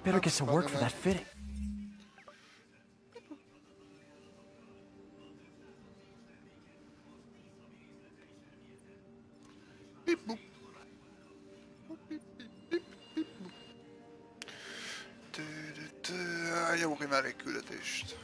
Better get some work for that fitting. Nyomok egy mellékküldetést.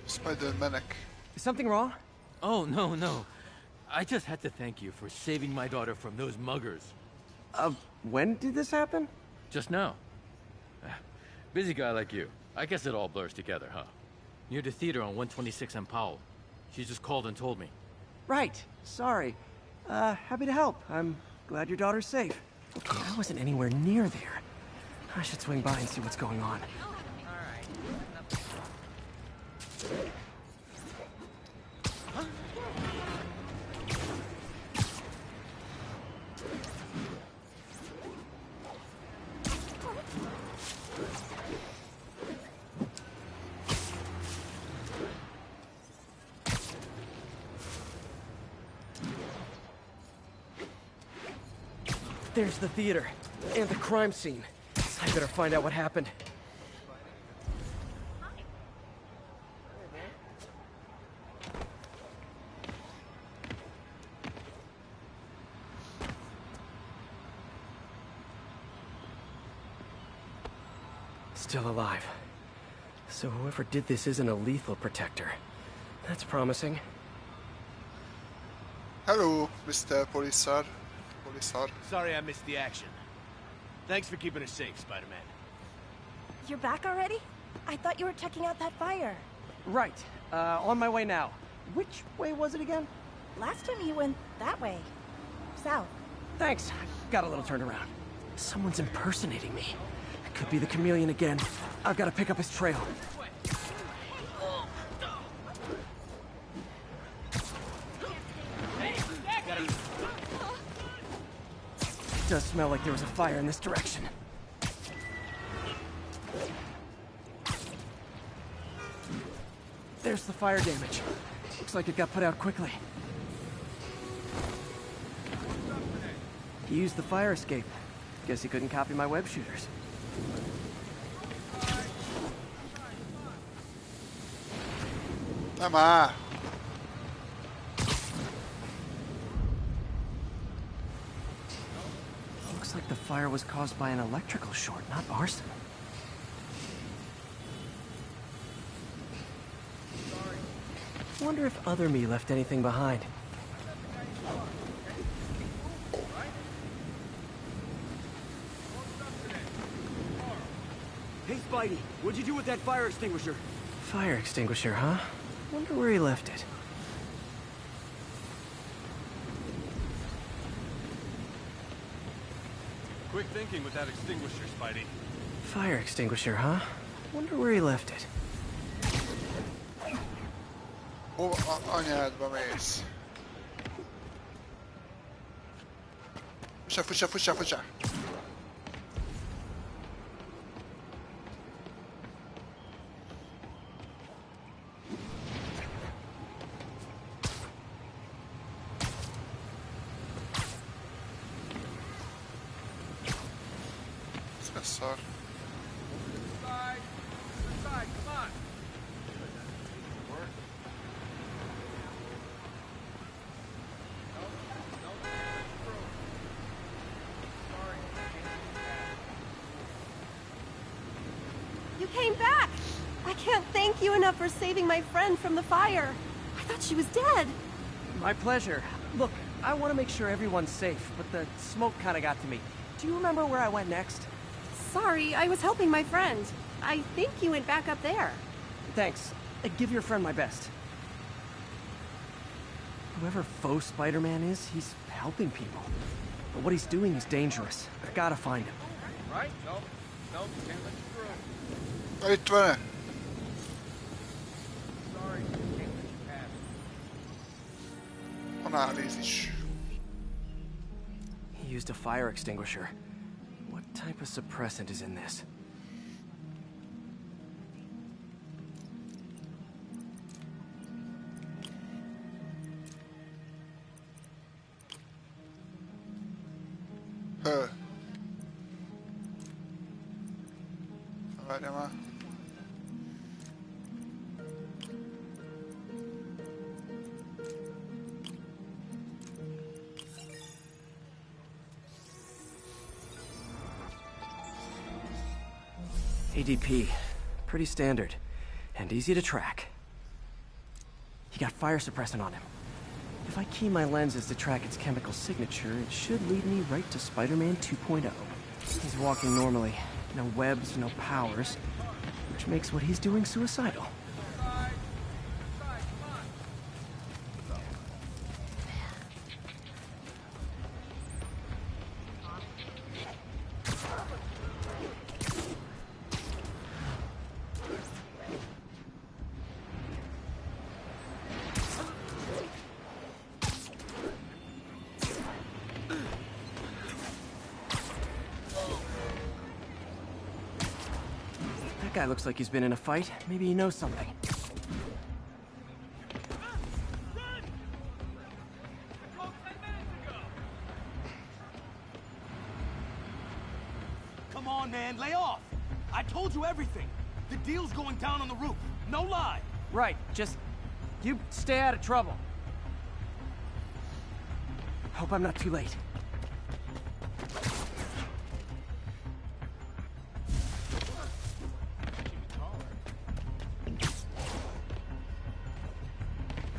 Spider-Manek. Is something wrong? Oh, no. I just had to thank you for saving my daughter from those muggers. When did this happen? Just now. Busy guy like you. I guess it all blurs together, huh? Near the theater on 126 and Powell. She just called and told me. Right. Sorry. Happy to help. I'm glad your daughter's safe. Okay, I wasn't anywhere near there. I should swing by and see what's going on. There's the theater, and the crime scene. I better find out what happened. Still alive. So whoever did this isn't a lethal protector. That's promising. Hello, Mr. Police. Sorry I missed the action. Thanks for keeping us safe, Spider-Man. You're back already? I thought you were checking out that fire. Right. On my way now. Which way was it again? Last time you went that way. South. Thanks. Got a little turned around. Someone's impersonating me. It could be the chameleon again. I've got to pick up his trail. It does smell like there was a fire in this direction. There's the fire damage. Looks like it got put out quickly. He used the fire escape. Guess he couldn't copy my web shooters. Mama! Looks like the fire was caused by an electrical short, not arson. Wonder if other me left anything behind. Hey, Spidey, what'd you do with that fire extinguisher? Fire extinguisher, huh? Wonder where he left it. Quick thinking with that extinguisher, Spidey. Fire extinguisher, huh? Wonder where he left it. Anyádba mész. Fussa! Ez szar. Came back! I can't thank you enough for saving my friend from the fire. I thought she was dead. My pleasure. Look, I want to make sure everyone's safe, but the smoke kind of got to me. Do you remember where I went next? Sorry, I was helping my friend. I think you went back up there. Thanks. Give your friend my best. Whoever faux Spider-Man is, he's helping people. But what he's doing is dangerous. I've got to find him. Right? No, you can't let you through. Itt van-e? Sorry, can't let you pass. Analízis. He used a fire extinguisher. What type of suppressant is in this? Várjál már. ADP. Pretty standard. And easy to track. He got fire suppressant on him. If I key my lenses to track its chemical signature, it should lead me right to Spider-Man 2.0. He's walking normally. No webs, no powers. Which makes what he's doing suicidal. That guy looks like he's been in a fight. Maybe he knows something. Come on, man, lay off! I told you everything! The deal's going down on the roof, no lie! Right, just... you stay out of trouble. Hope I'm not too late.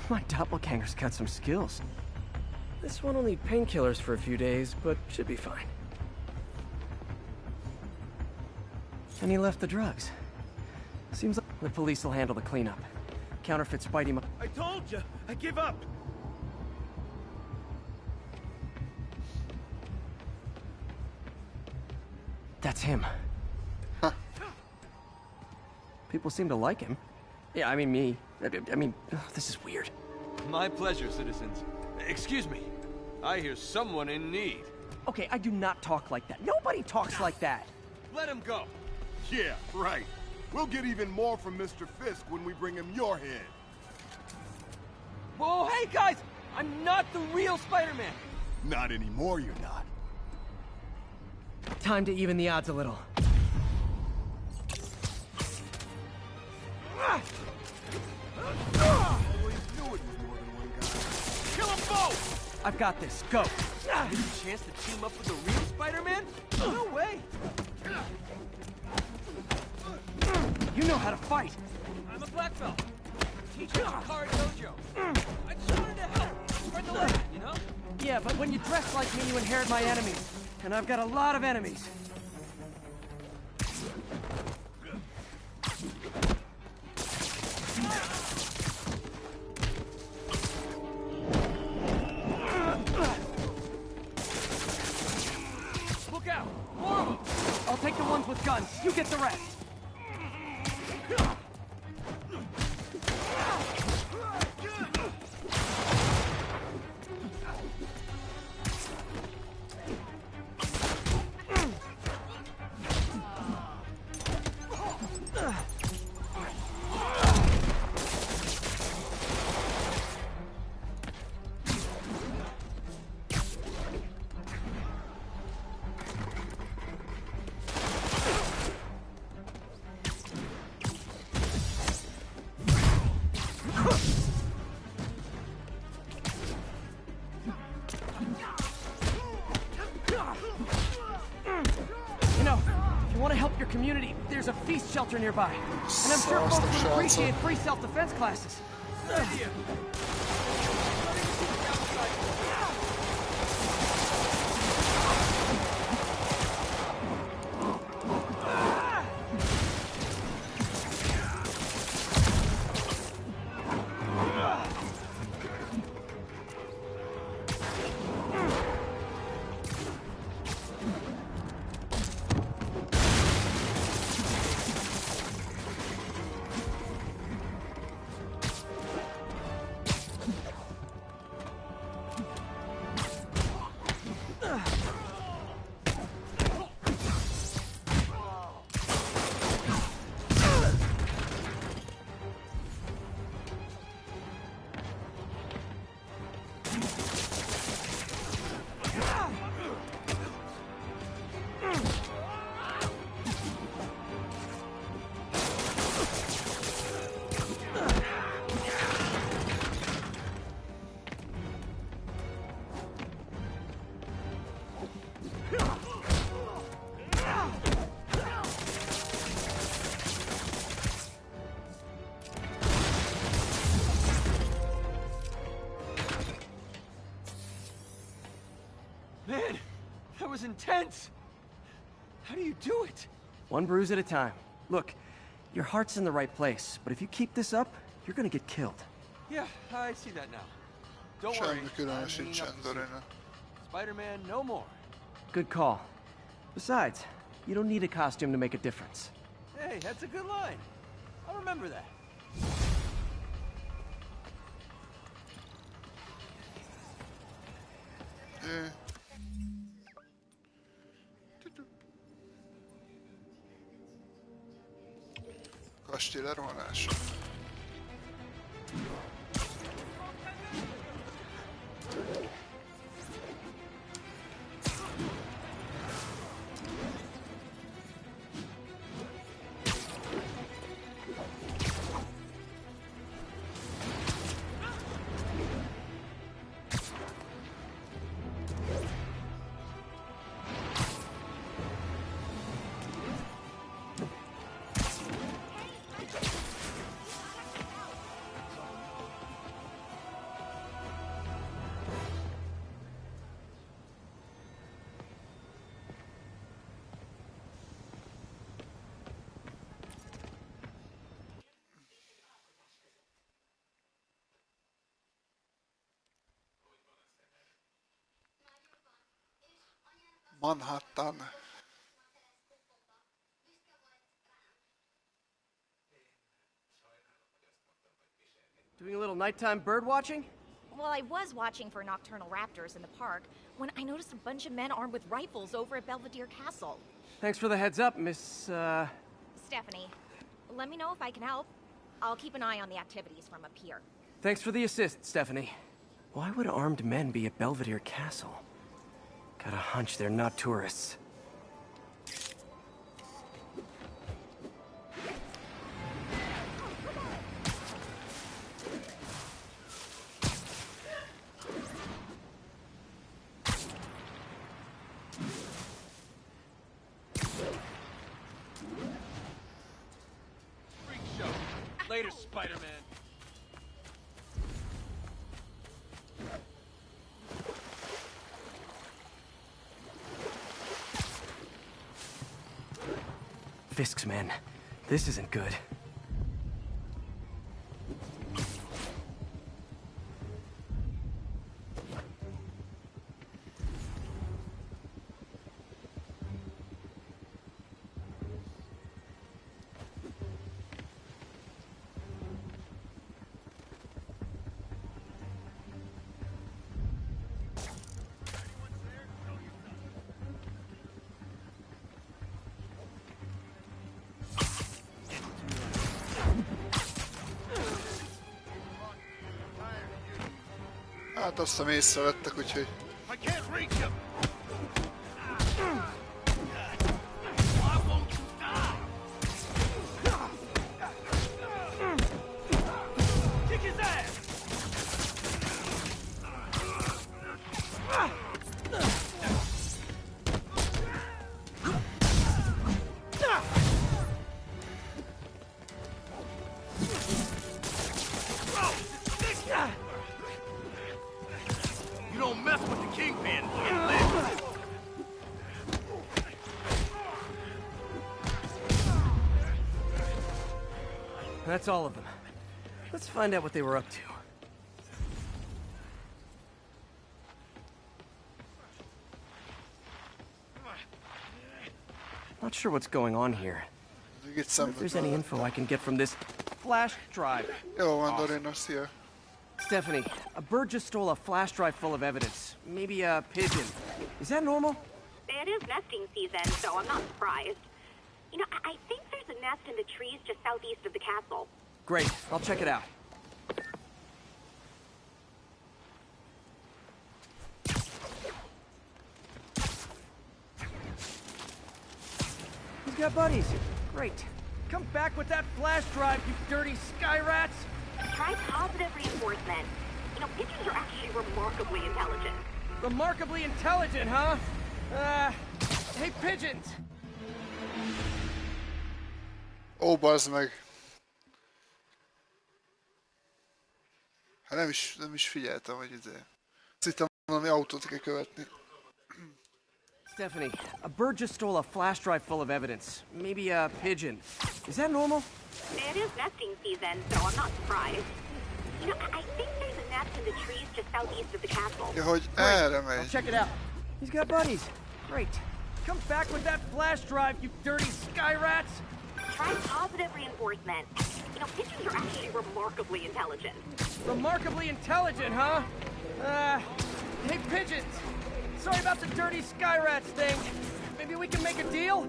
My doppelganger's got some skills. This one will need painkillers for a few days, but should be fine. And he left the drugs. Seems like the police will handle the cleanup. Counterfeit Spidey... I told you! I give up! That's him. Huh. People seem to like him. Yeah, I mean me. I mean, ugh, this is weird. My pleasure, citizens. Excuse me. I hear someone in need. Okay, I do not talk like that. Nobody talks like that. Let him go. Yeah, right. We'll get even more from Mr. Fisk when we bring him your head. Whoa, hey guys! I'm not the real Spider-Man. Not anymore, you're not. Time to even the odds a little. Always knew it was more than one guy. Kill them both! I've got this. Go. Any chance to team up with the real Spider-Man? No way! You know how to fight. I'm a black belt. Teaching a card dojo. I just wanted to help. Spread the word, you know? Yeah, but when you dress like me, you inherit my enemies. And I've got a lot of enemies. Look out! More of them! I'll take the ones with guns. You get the rest. Community, there's a feast shelter nearby. And I'm sure folks would appreciate free self-defense classes. Man, that was intense. How do you do it? One bruise at a time. Look, your heart's in the right place, but if you keep this up, you're gonna get killed. Yeah, I see that now. Don't worry. Semmi különös sincsen, Dorina. Spider-Man, no more. Good call. Besides, you don't need a costume to make a difference. Hey, that's a good line. I'll remember that. Kastély lerohanása. Manhattan. Doing a little nighttime bird watching? Well, I was watching for nocturnal raptors in the park when I noticed a bunch of men armed with rifles over at Belvedere Castle. Thanks for the heads up, Miss, Stephanie, let me know if I can help. I'll keep an eye on the activities from up here. Thanks for the assist, Stephanie. Why would armed men be at Belvedere Castle? Got a hunch they're not tourists. Freak show. Later, Spider-Man. Fisk's men. This isn't good. Hát azt hiszem észrevettek, úgyhogy... I can't reach him. Kick his ass. You don't mess with the kingpin. It lives. That's all of them. Let's find out what they were up to. Not sure what's going on here. If there's any info I can get from this flash drive. Jó van, Dorina, szia. Stephanie, a bird just stole a flash drive full of evidence. Maybe a pigeon. Is that normal? It is nesting season, so I'm not surprised. You know, I think there's a nest in the trees just southeast of the castle. Great, I'll check it out. He's got buddies. Great. Come back with that flash drive, you dirty sky rats! Try positive reinforcement. You know, pigeons are actually remarkably intelligent. Remarkably intelligent, huh? Hey, pigeons! Ó, bazd meg. Hát nem is figyeltem, hogy ide. Azt hittem, valami autót kell követni. Stephanie, a bird just stole a flash drive full of evidence. Maybe a pigeon. Is that normal? It is nesting season, so I'm not surprised. You know, I think there's a nest in the trees just southeast of the castle. Ja, hogy erre I'll megy. check it out. He's got buddies. Great. Come back with that flash drive, you dirty sky rats! Try positive reinforcement. You know, pigeons are actually remarkably intelligent. Remarkably intelligent, huh? Hey, pigeons! Sorry about the dirty sky rats thing. Maybe we can make a deal?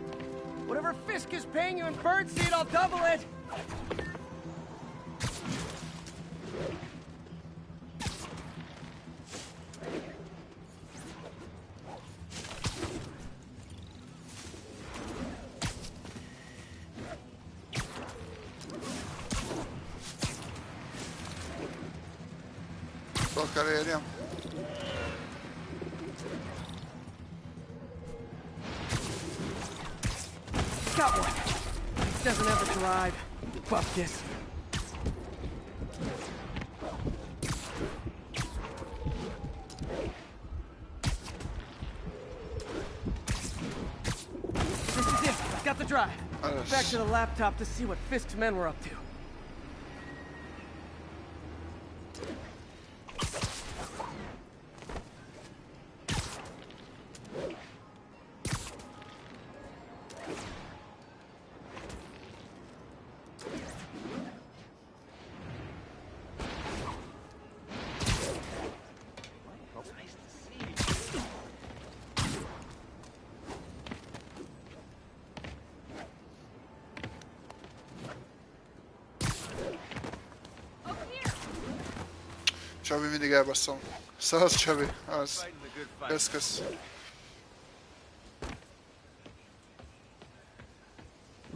Whatever Fisk is paying you in birdseed, I'll double it! Hol kell érjem? Got one. Doesn't have a drive. Fuck this. This is it. Got the drive. Back to the laptop to see what Fisk's men were up to. Csabi, mindig elbasszom. Szasz, Csabi, az. Kösz.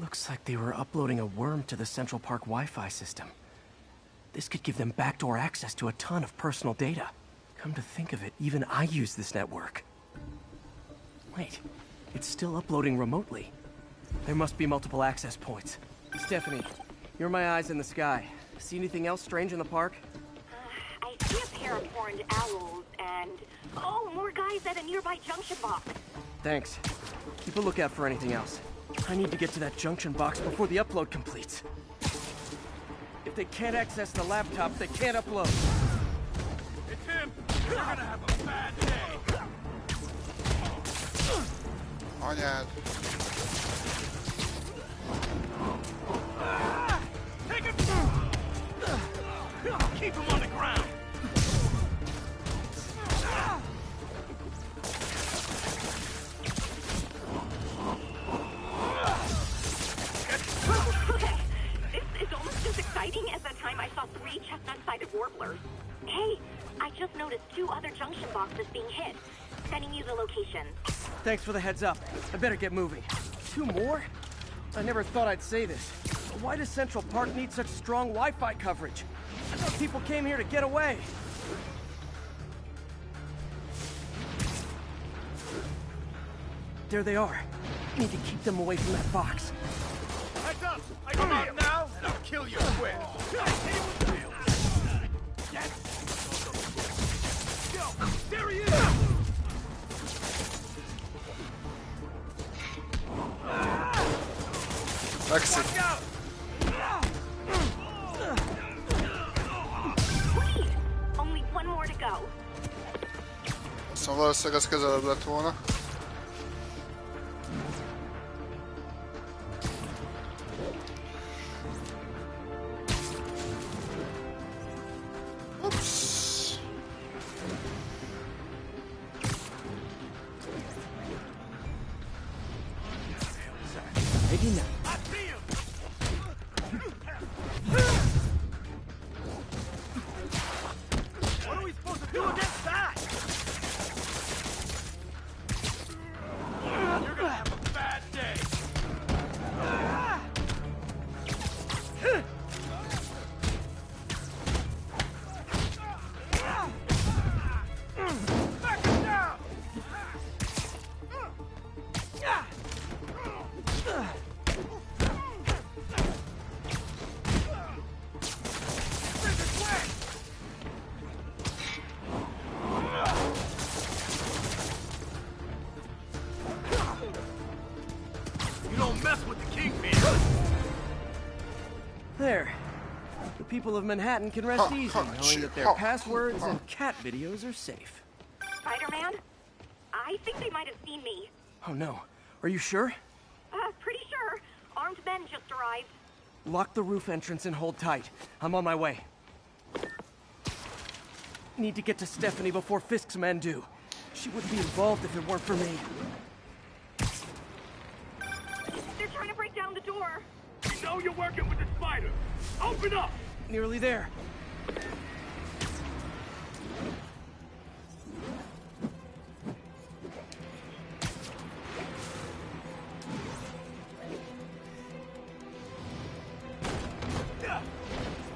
Looks like they were uploading a worm to the Central Park Wi-Fi system. This could give them backdoor access to a ton of personal data. Come to think of it, even I use this network. Wait, it's still uploading remotely. There must be multiple access points. Stephanie, you're my eyes in the sky. See anything else strange in the park? I see a pair of horned owls and... oh, more guys at a nearby junction box. Thanks. Keep a lookout for anything else. I need to get to that junction box before the upload completes. If they can't access the laptop, they can't upload. It's him! You're gonna have a bad day! Anyád. Take him! Keep him on the ground! Okay, this is almost as exciting as the time I saw 3 chestnut-sided warblers. Hey, I just noticed 2 other junction boxes being hit. Sending you the location. Thanks for the heads up. I better get moving. 2 more? I never thought I'd say this. Why does Central Park need such strong Wi-Fi coverage? I thought people came here to get away. There they are. Need to keep them away from that box. Heads up! I come out now, and I'll kill you quick! Yes! Go! There he is! Exit. Wait! Only 1 more to go. Szóval valószínűleg ez közelebb lett volna. Ups. Maybe not. I see him! What are we supposed to do against that? You're gonna have a bad day. Back him down! people of Manhattan can rest easy knowing that their passwords and cat videos are safe. Spider-Man? I think they might have seen me. Oh no. Are you sure? Pretty sure. Armed men just arrived. Lock the roof entrance and hold tight. I'm on my way. Need to get to Stephanie before Fisk's men do. She wouldn't be involved if it weren't for me. They're trying to break down the door. You know you're working with the spider. Open up! Nearly there.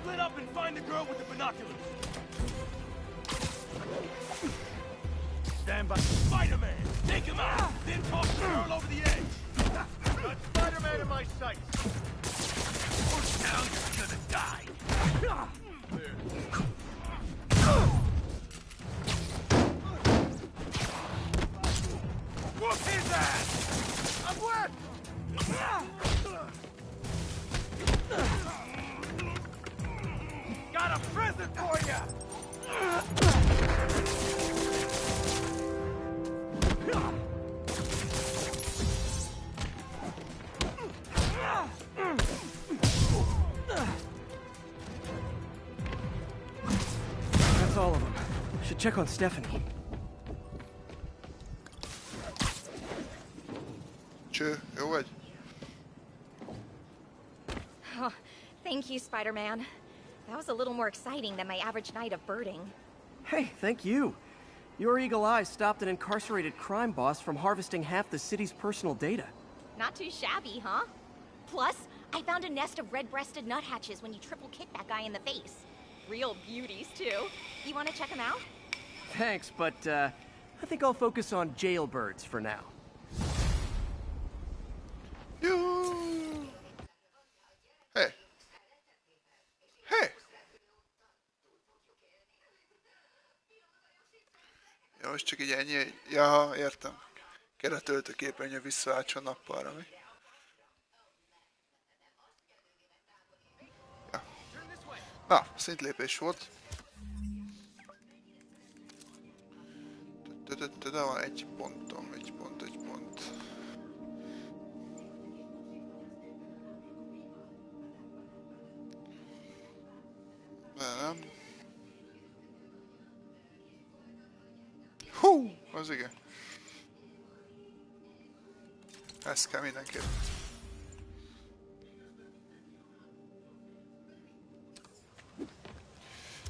Split up and find the girl with the binoculars. Stand by Spider-Man. Take him out. Then toss the girl over the edge. Got Spider-Man in my sights. Now you're gonna die. Whoop his ass! I'm wet! Got a present for you! That's all of them. Should check on Stephanie. Cső, jó vagy? Oh, thank you, Spider-Man. That was a little more exciting than my average night of birding. Hey, thank you. Your eagle eye stopped an incarcerated crime boss from harvesting half the city's personal data. Not too shabby, huh? Plus, I found a nest of red-breasted nuthatches when you triple-kicked that guy in the face. Real beauties, too. You want to check them out? Thanks, but I think I'll focus on jailbirds for now. Hey! Hey! Ja, most csak így ennyi. Ja, értem. Kell a töltőképernyő visszaálltson nappalra, mi? Ja. Na, szintlépés volt. De van egy pontom, egy pont. De nem. Hú, az igen. Ez kell mindenképp.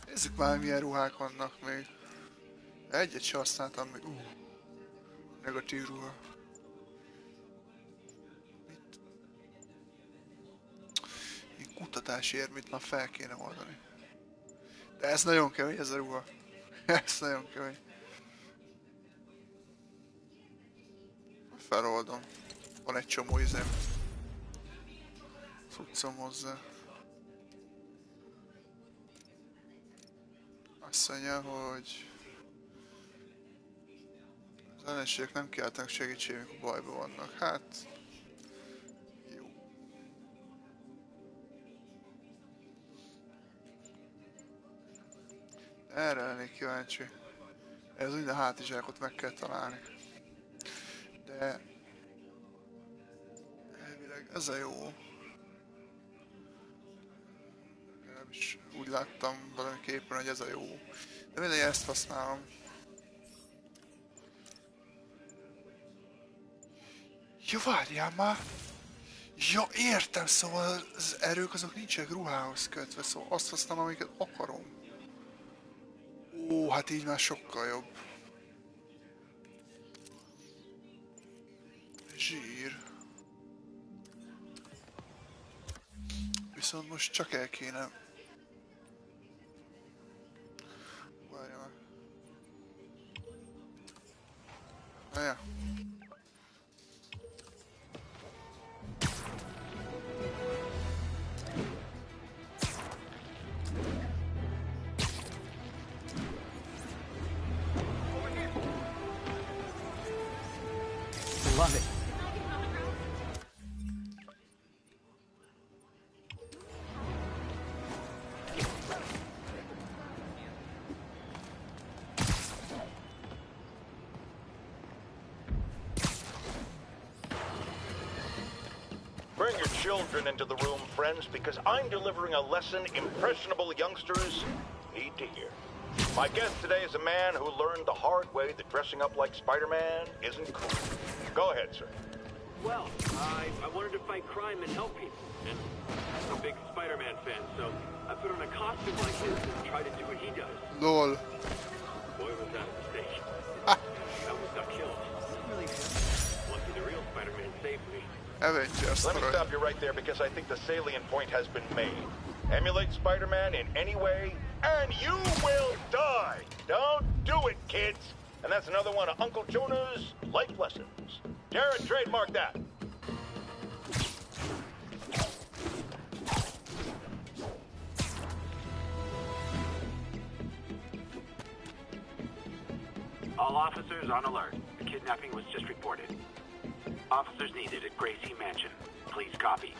Nézzük már, milyen ruhák vannak még. Egyet se használtam még. Negatív ruha. Mit? Ilyen kutatási érmét már fel kéne oldani. De ez nagyon kemény, ez a ruha. Ez nagyon kemény. Feloldom. Van egy csomó izém. Cuccom hozzá. Azt mondja, hogy az ellenségek nem kiálltanak segítségük, amikor bajban vannak. Hát... jó. Erre lennék kíváncsi. Ez minden hátizsákot meg kell találni. De... elvileg ez a jó. Legalábbis úgy láttam valami képen, hogy ez a jó. De mindegy, ezt használom. Jó, várjál már! Ja, értem, szóval az erők azok nincsenek ruhához kötve, szóval azt használom, amiket akarom. Ó, hát így már sokkal jobb. Zsír. Viszont most csak el kéne... várjál már. Ja. Love it. children into the room, friends, because I'm delivering a lesson impressionable youngsters need to hear. My guest today is a man who learned the hard way that dressing up like Spider-Man isn't cool. Go ahead, sir. Well, I wanted to fight crime and help people, and I'm a big Spider-Man fan, so I put on a costume like this and tried to do what he does. LOL. Boy, was that a mistake. I almost got killed. Lucky the real Spider-Man saved me. Avengers. Let me stop you right there because I think the salient point has been made. Emulate Spider-Man in any way, and you will die. Don't do it, kids. And that's another one of Uncle Jonah's life lessons. Jared, trademark that. All officers on alert. The kidnapping was just reported. Officers needed at Gracie Mansion. Please copy.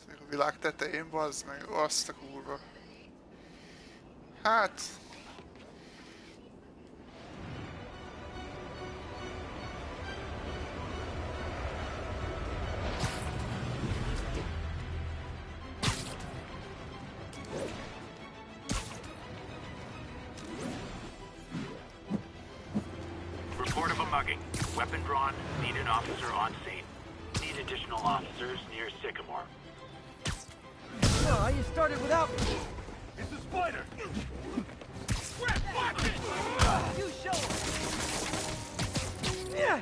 A világ tetején, bazd meg, azt a kurva. Hát... Report of a mugging. Weapon drawn. Need an officer on scene. Need additional officers near Sycamore. Oh, you started without me. It's a spider! Watch it! You show him. Yeah.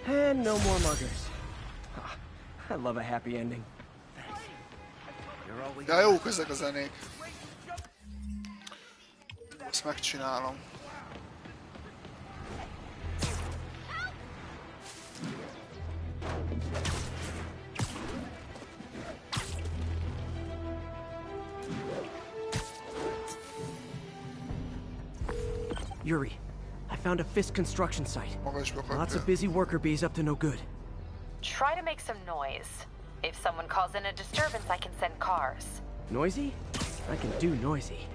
And no more muggers. I love a happy ending. Ja, jók ezek a zenék. Ezt megcsinálom. Yuri, I found a Fisk construction site. Lots of busy worker bees up to no good. Try to make some noise. If someone calls in a disturbance, I can send cars. Noisy? I can do noisy.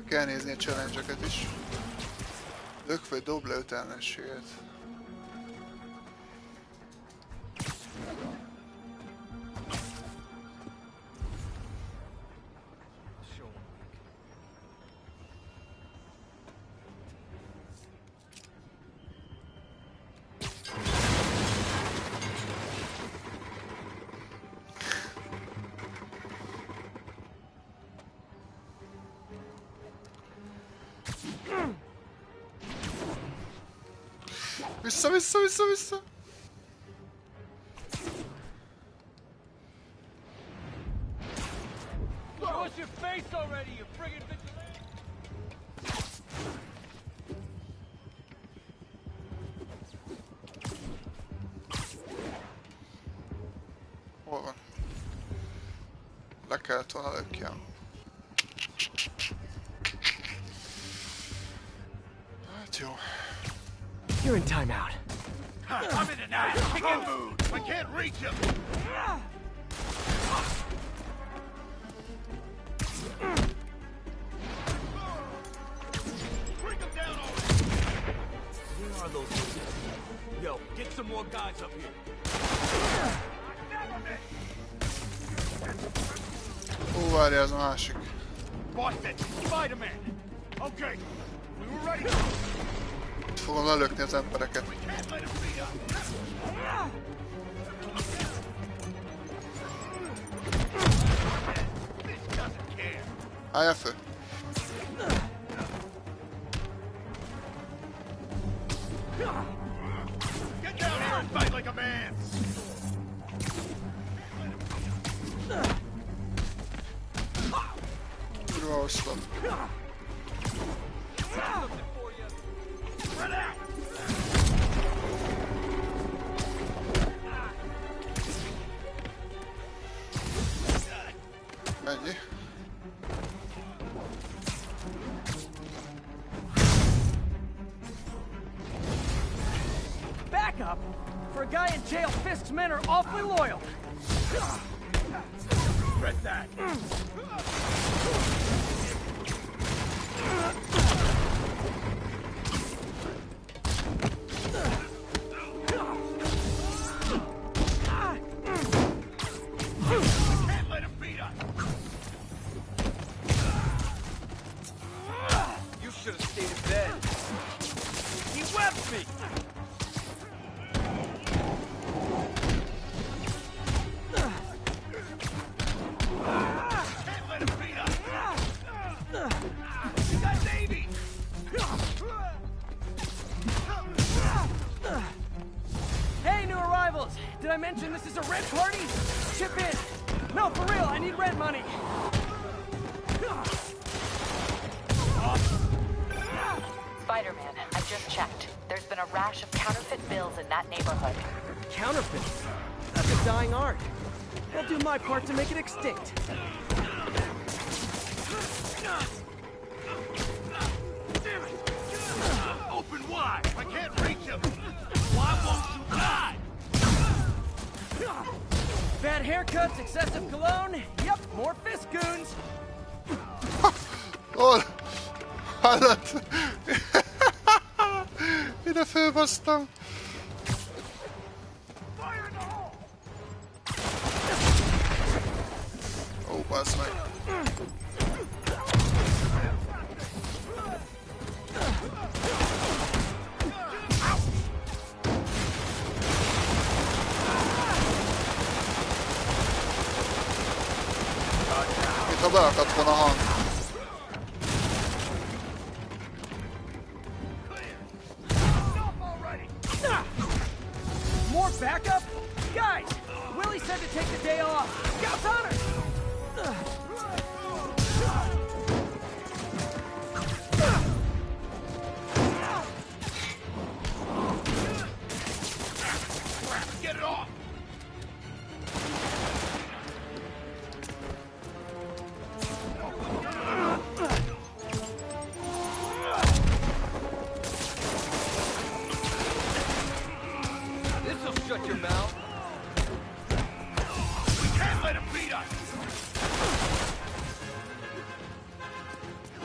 Kell nézni a challenge-eket is. Lök vagy dob le 5 ellenséget. face already, you friggin' vigilante! Hol van? Le kellett volna lökjem. Hát jó. You're in timeout. I'm in an ass kicking mood. I can't reach him. Bring him down already. Where are those guys? Yo, get some more guys up here. Ó, várja, ez a másik. Boston, Spider-Man. Okay, we were ready. Itt fogom lelökni az embereket. We can't let him beat us. This doesn't care. Álljál föl. Get down here and fight like a man. Kurva oszlop. Spread out. Ennyi. Backup? For a guy in jail, Fisk's men are awfully loyal. Spread that. Can't let him beat us. You should have stayed in bed. He webbed me! Can't let him beat us. You got Navy. Hey, new arrivals! Did I mention this is a rent party? Chip in! No, for real, I need rent money! Spider-Man, I just checked. There's been a rash of counterfeit bills in that neighborhood. Counterfeits? That's a dying art. I'll do my part to make it extinct. Open wide. I can't reach him. Why won't you die? Bad haircuts, excessive cologne. Yep, more Fisk goons. Hol? Hallott? Ide fölbasztam. Ó, bassz meg. Itt ha beakadt volna a hang. More backup? Guys, Willie said to take the day off. Scout's honor! Get it off. This'll shut your mouth. We can't let him beat us.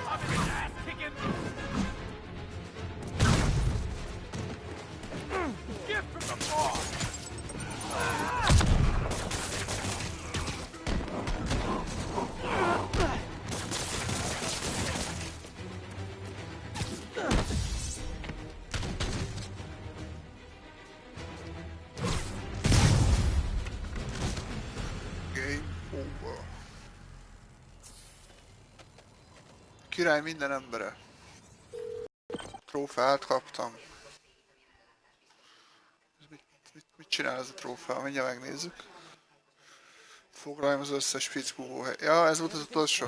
I'm in his ass kicking. Gift from the boss. Game over. Király minden embere. Trófeát kaptam. Ez mit csinál ez a trófea? Mindjárt megnézzük. Foglaljam az összes fickó hely. Ja, ez volt az utolsó.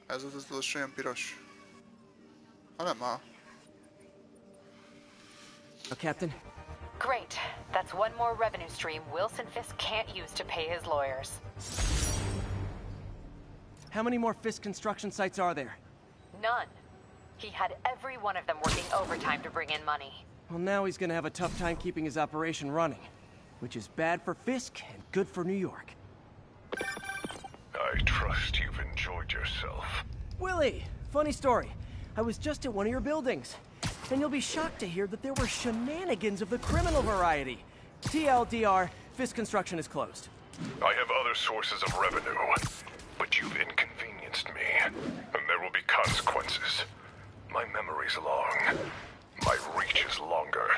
Ez volt az utolsó, ilyen piros. Ha nem áll. Captain? Great. That's one more revenue stream Wilson Fisk can't use to pay his lawyers. How many more Fisk construction sites are there? None. He had every one of them working overtime to bring in money. Well, now he's gonna have a tough time keeping his operation running, which is bad for Fisk and good for New York. I trust you've enjoyed yourself. Willie, funny story. I was just at one of your buildings, and you'll be shocked to hear that there were shenanigans of the criminal variety. TLDR, Fisk Construction is closed. I have other sources of revenue, but you've inconvenienced me, and there will be consequences. My memory's long. My reach is longer.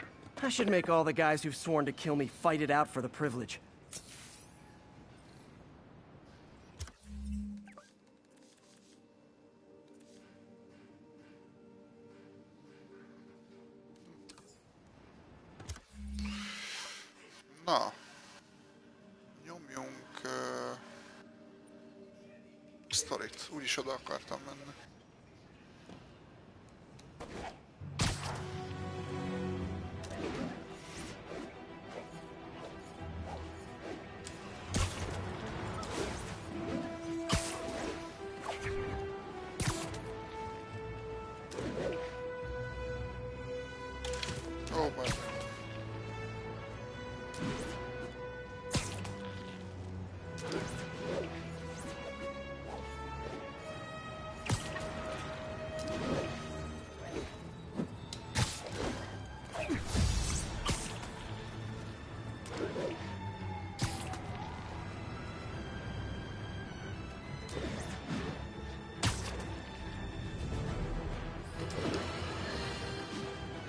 I should make all the guys who've sworn to kill me fight it out for the privilege. Na. Nyomjunk... sztorit. Úgyis oda akartam menni. Ó, baj.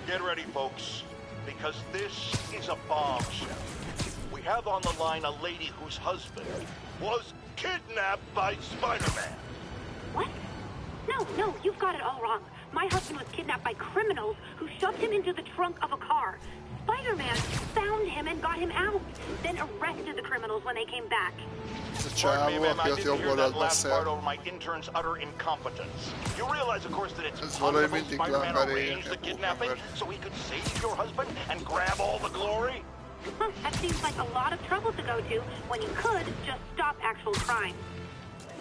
Get ready, folks, because this is a bombshell. We have on the line a lady whose husband was kidnapped by Spider-Man. What? No, you've got it all wrong. My husband was kidnapped by criminals who shoved him into the trunk of a car. Spider-Man found him and got him out, then arrested the criminals when they came back. Pardon me, ma'am, I didn't hear that last part over my intern's utter incompetence. You realize, of course, that it's possible Spider-Man arranged the kidnapping so he could save your husband and grab all the glory? That seems like a lot of trouble to go to when you could just stop actual crime.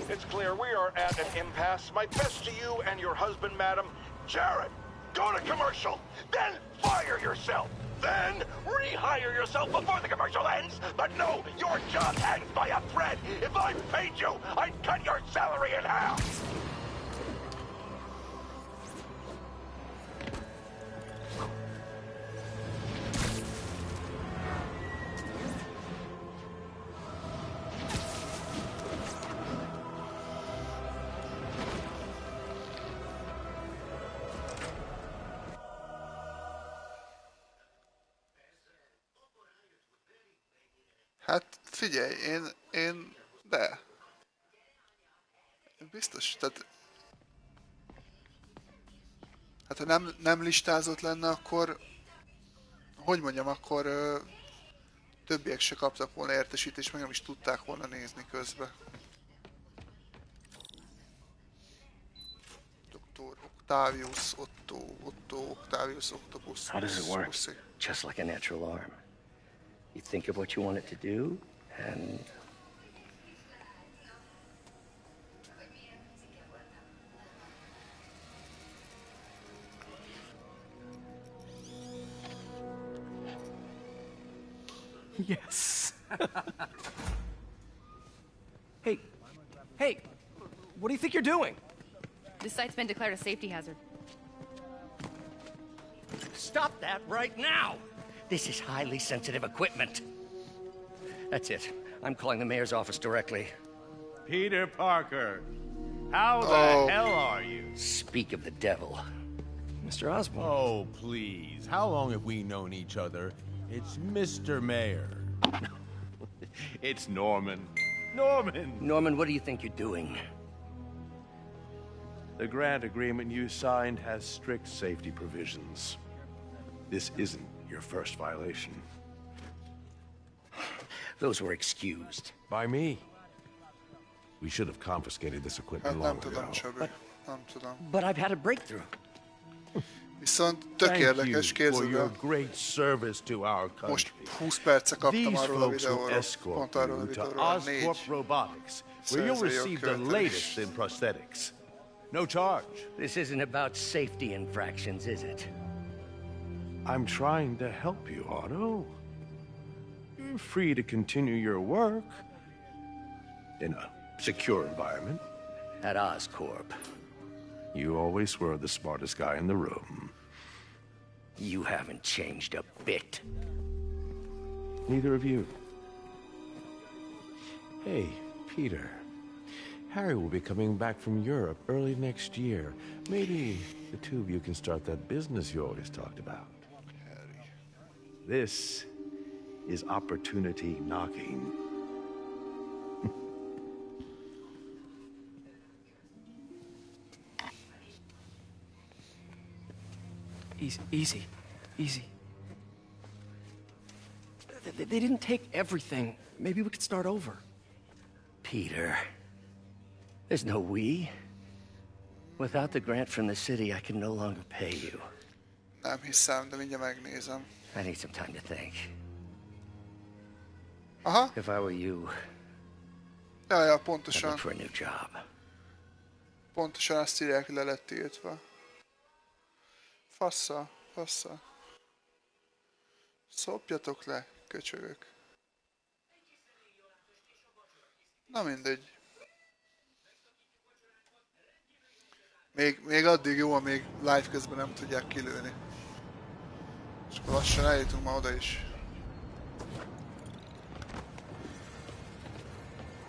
It's clear we are at an impasse. My best to you and your husband, madam. Jared, go to commercial, then fire yourself. Then rehire yourself before the commercial ends. But no, your job hangs by a thread. If I paid you, I'd cut your salary in half. Hát figyelj, én biztos, tehát hát ha nem listázott lenne, akkor hogy mondjam, akkor többiek se kaptak volna értesítést, meg nem is tudták volna nézni közben. Dr. Octavius, Octavius Octopus. How does it work? Just like a natural arm. You think of what you want it to do, and... Yes. Hey, what do you think you're doing? This site's been declared a safety hazard. Stop that right now! This is highly sensitive equipment. That's it. I'm calling the mayor's office directly. Peter Parker, how the hell are you? Speak of the devil. Mr. Osborn. Oh, please. How long have we known each other? It's Mr. Mayor. It's Norman. Norman, what do you think you're doing? The grant agreement you signed has strict safety provisions. This isn't your first violation. Those were excused. By me. We should have confiscated this equipment Hát long nem tudom, ago. Csabi. Nem tudom. But I've had a breakthrough. Viszont tök Thank érdekes, you for your képzeld el. great service to our country. Most 20 perce kaptam These arról a folks will videóról. escort Pont arról a you to videóról. Oscorp 4 Robotics, where you'll szerzői receive the jogkövetelés. latest in prosthetics. No charge. This isn't about safety infractions, is it? I'm trying to help you, Otto. You're free to continue your work in a secure environment. At Oscorp. You always were the smartest guy in the room. You haven't changed a bit. Neither of you. Hey, Peter. Harry will be coming back from Europe early next year. Maybe the two of you can start that business you always talked about. This is opportunity knocking. Easy. They didn't take everything. Maybe we could start over. Peter. There's no we. Without the grant from the city, I can no longer pay you. Nem hiszem, de mindjárt megnézem. I need some time to think. Aha. If I were you, Ja, I'd pontosan. look for a new job. Pontosan azt írják, le lett tiltva. Fassa. Szopjatok le, köcsögök. Na mindegy. Még addig jó, amíg live közben nem tudják kilőni. És akkor lassan eljutunk ma oda is.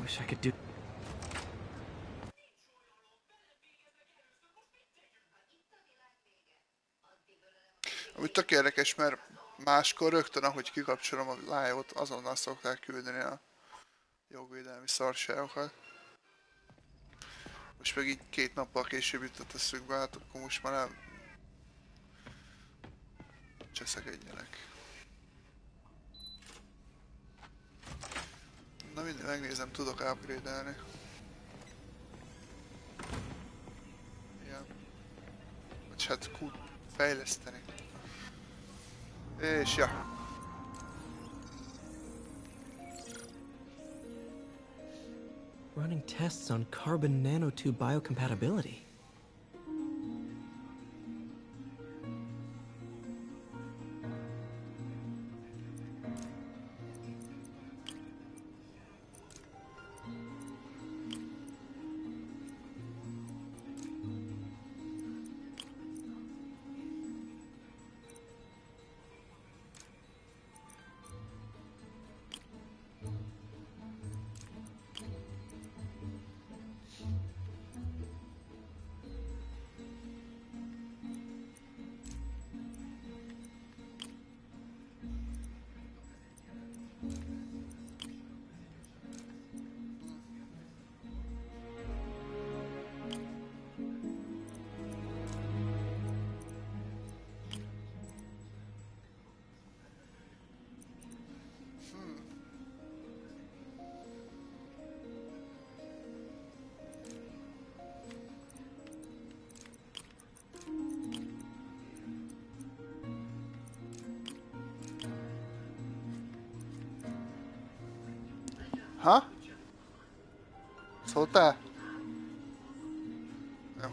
Wish I could do... Ami tök érdekes, mert máskor rögtön, ahogy kikapcsolom a live-ot, azonnal szokták küldeni a jogvédelmi szarságokat. Most meg így 2 nappal később jutott eszükbe, hát akkor most már nem cseszegedjenek. Na mindig megnézem, tudok upgrade-elni. Igen. Vagy hát fejleszteni. És ja. Running tests on carbon nanotube biocompatibility. Ha? Szóltál? Jó.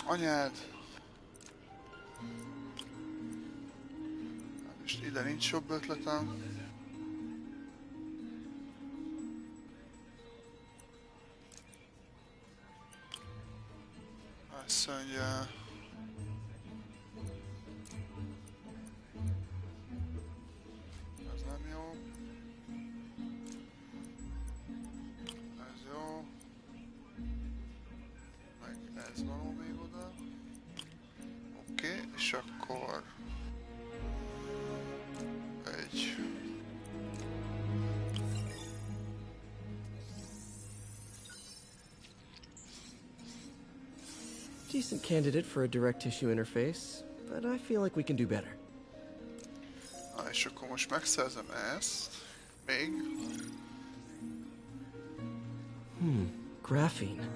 Anyád. És ide nincs jobb ötletem. Azt mondja... Ez nem jó. Ez jó. Meg ez való még oda. Oké, és akkor... Egy... Decent candidate for a direct tissue interface, but I feel like we can do better. És akkor most megszerzem ezt. Még. Graphene.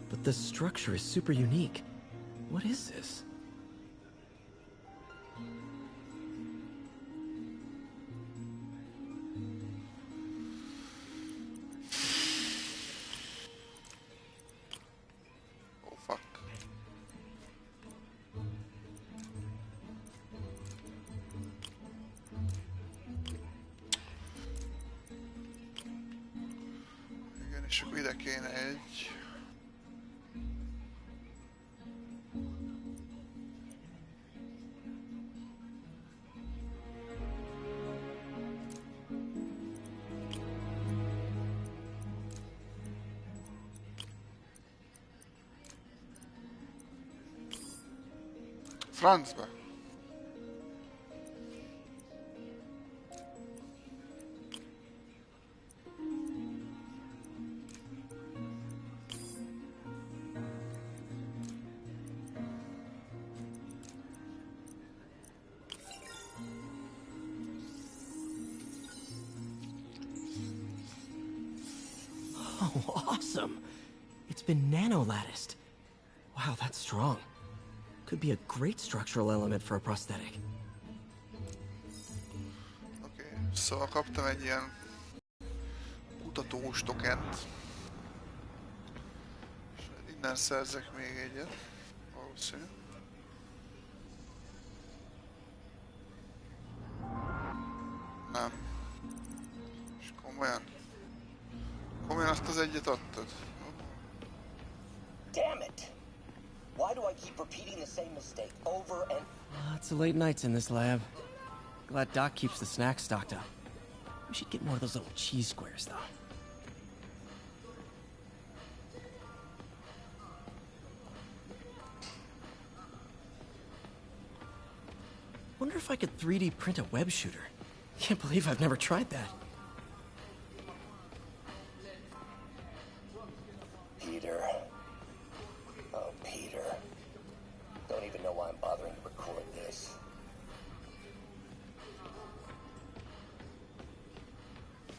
But the structure is super unique. What is this? Oh fuck. Igen, és akkor ide kéne egy... Francba. Oh, awesome! It's been nano-latticed. Wow, that's strong. Could be a great structural element for a prosthetic. Oké, szóval kaptam egy ilyen kutatós tokent. És innen szerzek még egyet, valószínű. Nem. És komolyan. Komolyan azt az egyet adtad? Damn it! Why do I keep repeating the same mistake over and... Lots of late nights in this lab. Glad Doc keeps the snacks stocked up. We should get more of those little cheese squares, though. Wonder if I could 3D print a web shooter. Can't believe I've never tried that. Peter. Oh, Peter. Don't even know why I'm bothering to record this.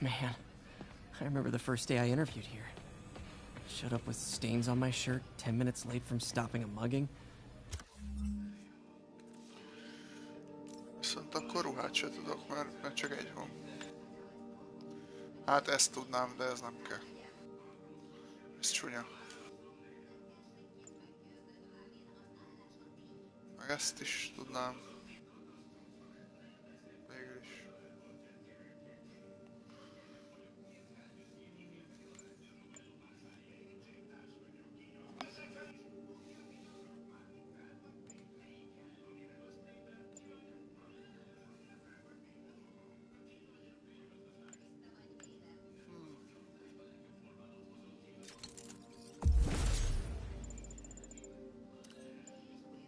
Man, I remember the first day I interviewed here. Showed up with stains on my shirt, 10 minutes late from stopping a mugging. Viszont akkor ruhát se tudok, mert csak egy van. Hát ezt tudnám, de ez nem kell. Ez csúnya. Meg ezt is tudnám. Végül is.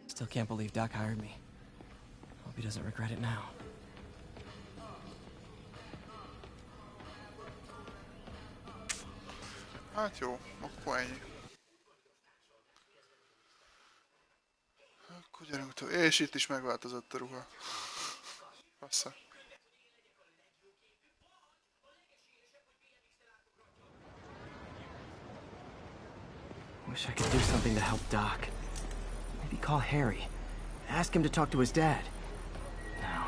Still can't believe Doc hired me. Hope he doesn't regret it now. Hát jó, akkor ennyi. Akkor gyerünk tovább. És itt is megváltozott a ruha. Persze. Wish I could do something to help Doc. Maybe call Harry. Ask him to talk to his dad. No.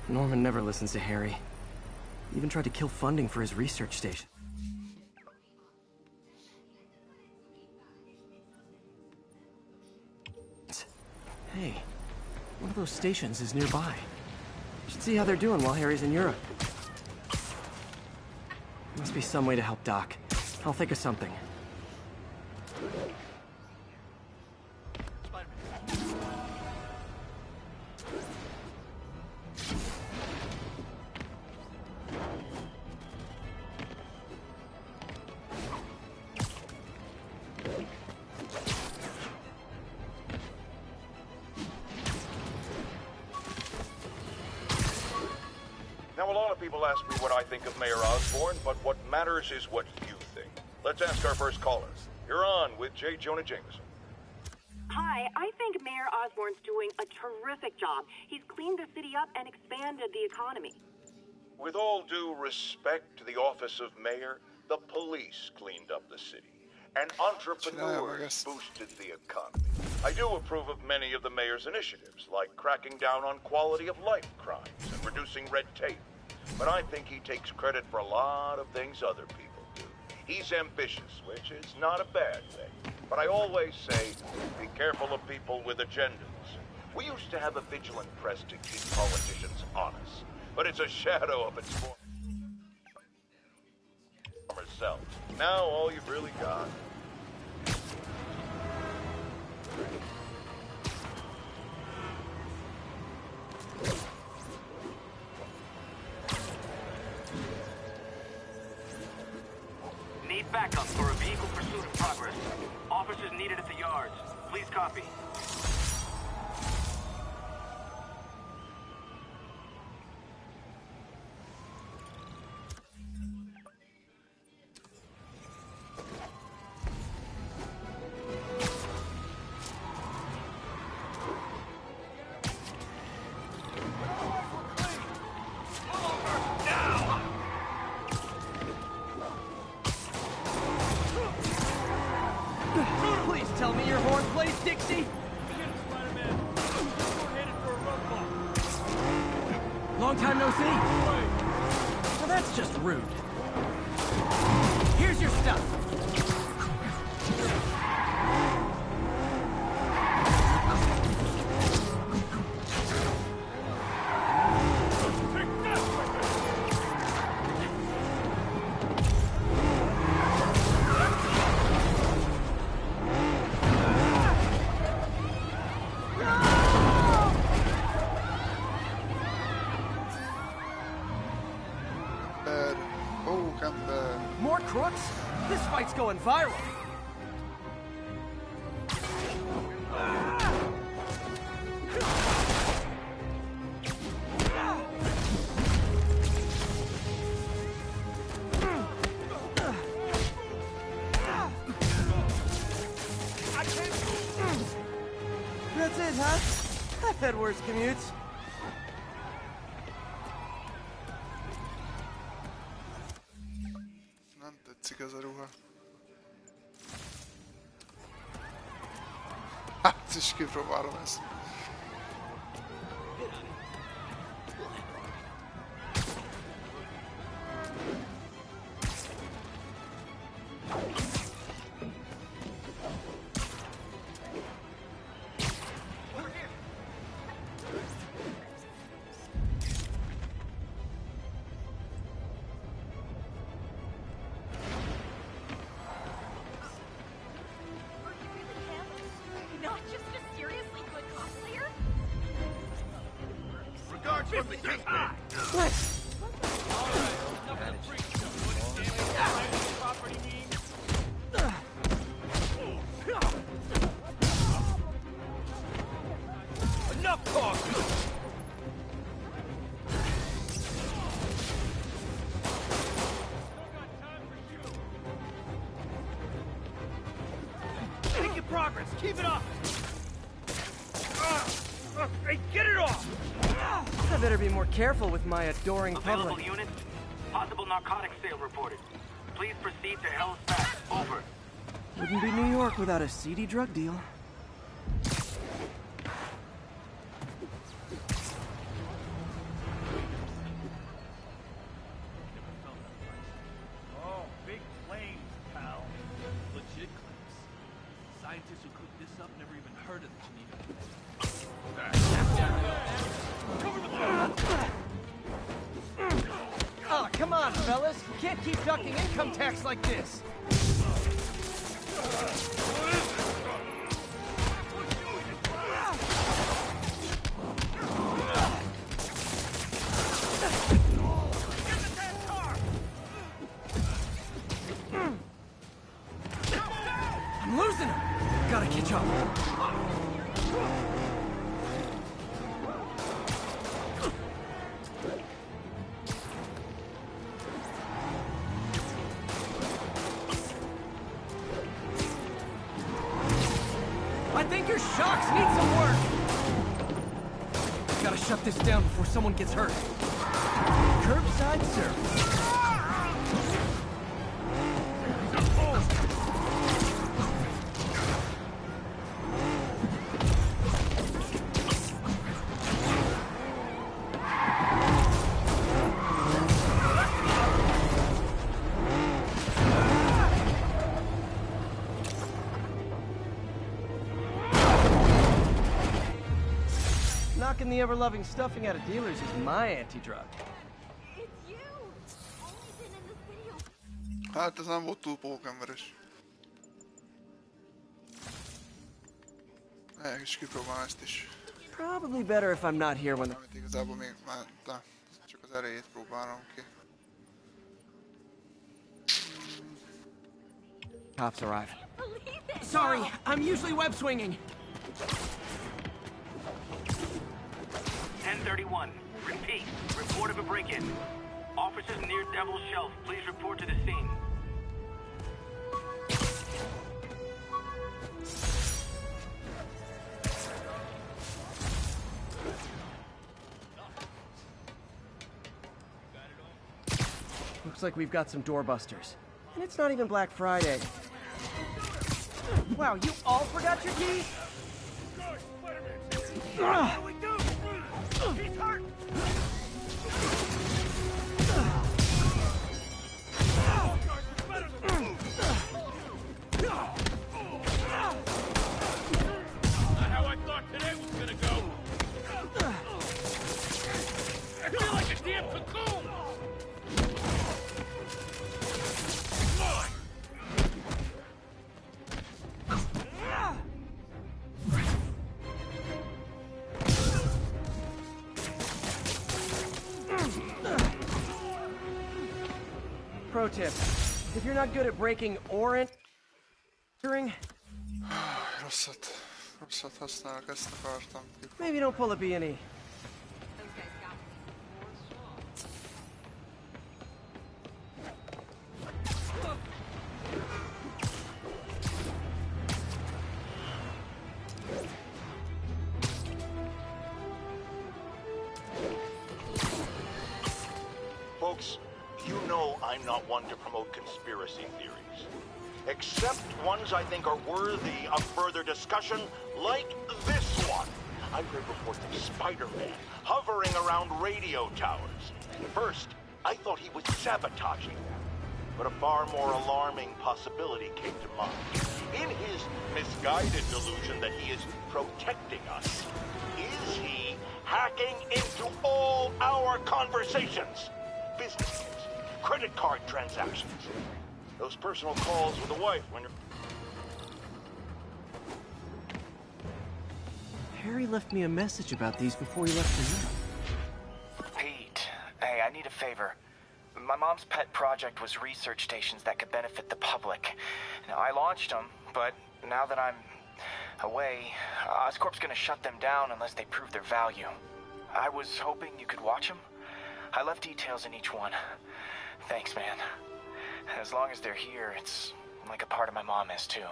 Norman never listens to Harry. He even tried to kill funding for his research station. Hey, one of those stations is nearby. Should see how they're doing while Harry's in Europe. Must be some way to help Doc. I'll think of something. Now, a lot of people ask me what I think of Mayor Osborn, but what matters is what you think. Let's ask our first caller. You're on with J. Jonah Jameson. Hi, I think Mayor Osborn's doing a terrific job. He's cleaned the city up and expanded the economy. With all due respect to the office of mayor, the police cleaned up the city, and entrepreneurs boosted the economy. I do approve of many of the mayor's initiatives, like cracking down on quality of life crimes and reducing red tape. But I think he takes credit for a lot of things other people do. He's ambitious, which is not a bad thing. But I always say, be careful of people with agendas. We used to have a vigilant press to keep politicians honest, but it's a shadow of its former self. Now all you've really got. Need backup for a vehicle pursuit in progress. Officers needed at the yards. Please copy. Please tell me your horn plays, Dixie! Long time no see? Well, that's just rude. Here's your stuff. More crooks? This fight's going viral. That's it, huh? I've had worse commutes. Nem tetszik ez a ruha. Hát is kipróbálom ezt. Not just a seriously good cosplayer? Regards from the kingpin. Let's... Enough talking! Making progress. Keep it up. Hey, get it off! I better be more careful with my adoring Available public. units. Possible narcotics sale reported. Please proceed to Hell's Pass. Over. Wouldn't be New York without a seedy drug deal. Oh, big claims, pal. Legit claims. Scientists who cooked this up never even heard of the Geneva. Come on, fellas. You can't keep ducking income tax like this. I'm losing him. Gotta catch up. I think your shocks need some work. Gotta shut this down before someone gets hurt. Curbside service. Knocking the ever-loving stuffing out of dealers is my anti-drug. Hát ez nem volt túl pókemberes. És kipróbálom ezt is. Probably better if I'm not here when the... Amit igazából még már csak az erejét próbálom ki. Cops arrive. Sorry, I'm usually web swinging. 1031. Repeat. Report of a break-in. Officers near Devil's Shelf, please report to the scene. Looks like we've got some doorbusters. And it's not even Black Friday. Wow, you all forgot your keys? What do we do? He's hurt! Not how I thought today was gonna go. I feel like a damn cocoon! Pro tip, if you're not good at breaking or entering, Rosszat használok, ezt akartam. maybe don't pull a B&E. Folks, you know I'm not one to promote conspiracy theories. Except ones I think are worthy of further discussion, like this one. I heard reports of Spider-Man hovering around radio towers. First, I thought he was sabotaging them. But a far more alarming possibility came to mind. In his misguided delusion that he is protecting us, is he hacking into all our conversations? Business, credit card transactions, those personal calls with the wife when you're... Harry left me a message about these before he left for you. Pete, hey, I need a favor. My mom's pet project was research stations that could benefit the public. Now, I launched them, but now that I'm away, Oscorp's gonna shut them down unless they prove their value. I was hoping you could watch them. I left details in each one. Thanks, man. As long as they're here, it's like a part of my mom is, too.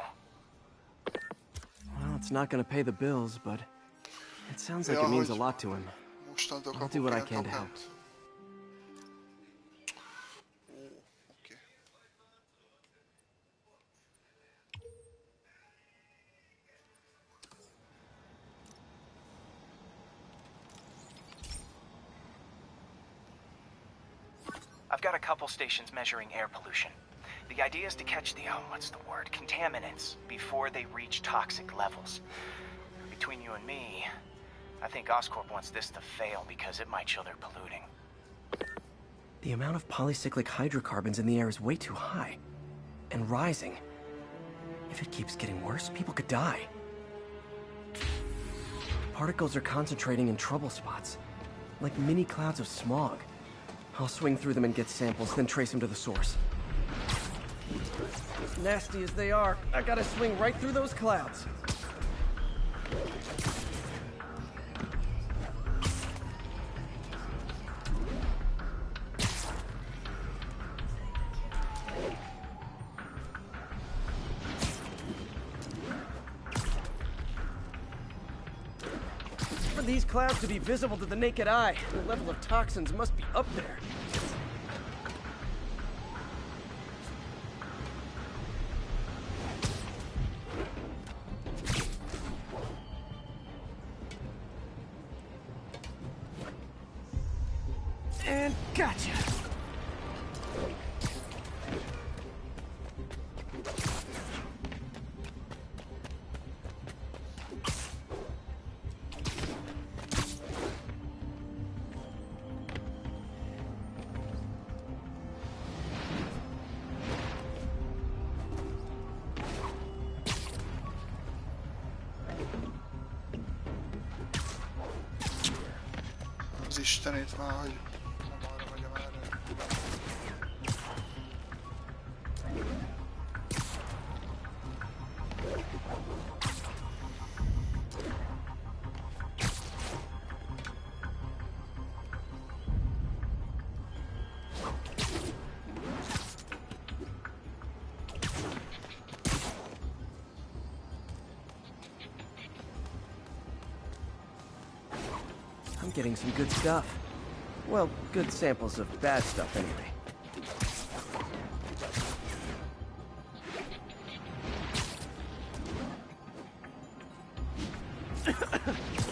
Well, it's not gonna pay the bills, but it sounds like it means a lot to him. I'll do what I can to help. I've got a couple stations measuring air pollution. The idea is to catch the, contaminants before they reach toxic levels. Between you and me, I think Oscorp wants this to fail because it might show they're polluting. The amount of polycyclic hydrocarbons in the air is way too high. And rising. If it keeps getting worse, people could die. Particles are concentrating in trouble spots, like mini clouds of smog. I'll swing through them and get samples, then trace them to the source. Nasty as they are, I gotta swing right through those clouds. For these clouds to be visible to the naked eye, the level of toxins must be up there. And gotcha! Az Istenét már, hogy nem arra vagy a I'm getting some good stuff. Well, good samples of bad stuff anyway.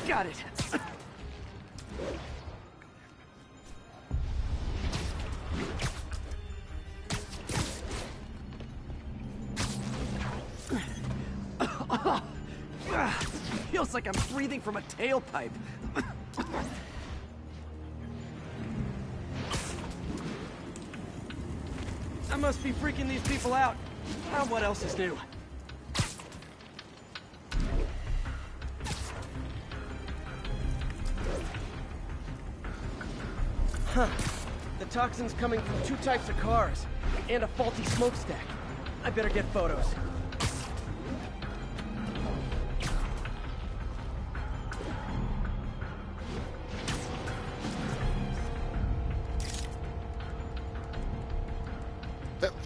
Got it. Feels like I'm breathing from a tailpipe. I must be freaking these people out. What else is new? Huh. The toxin's coming from 2 types of cars, and a faulty smokestack. I better get photos.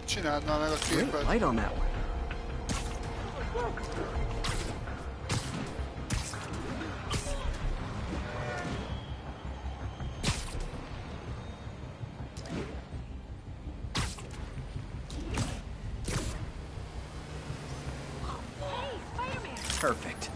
Csináld már meg a képet. Light on that one. Perfect.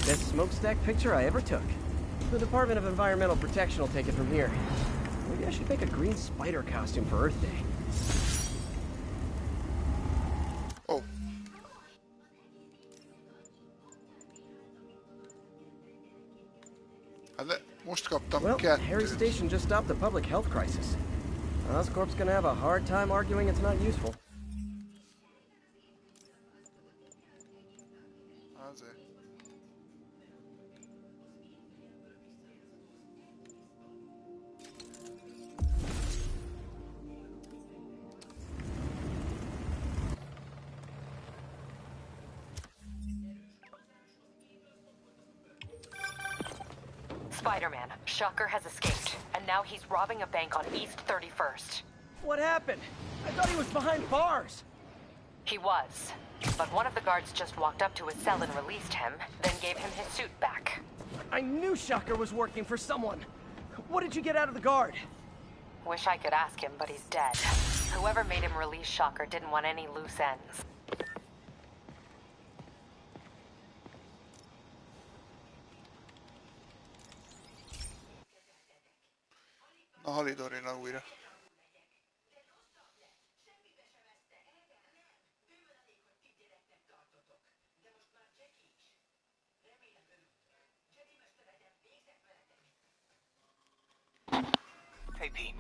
Best smokestack picture I ever took. The Department of Environmental Protection will take it from here. Maybe I should make a green spider costume for Earth Day. Oh. Most kaptam Well, Harry Station just stopped the public health crisis. Oscorp's gonna have a hard time arguing it's not useful. Spider-Man, Shocker has escaped, and now he's robbing a bank on East 31st. What happened? I thought he was behind bars. He was, but one of the guards just walked up to his cell and released him, then gave him his suit back. I knew Shocker was working for someone. What did you get out of the guard? Wish I could ask him, but he's dead. Whoever made him release Shocker didn't want any loose ends. Na, Halidorina újra. Hey, Pete.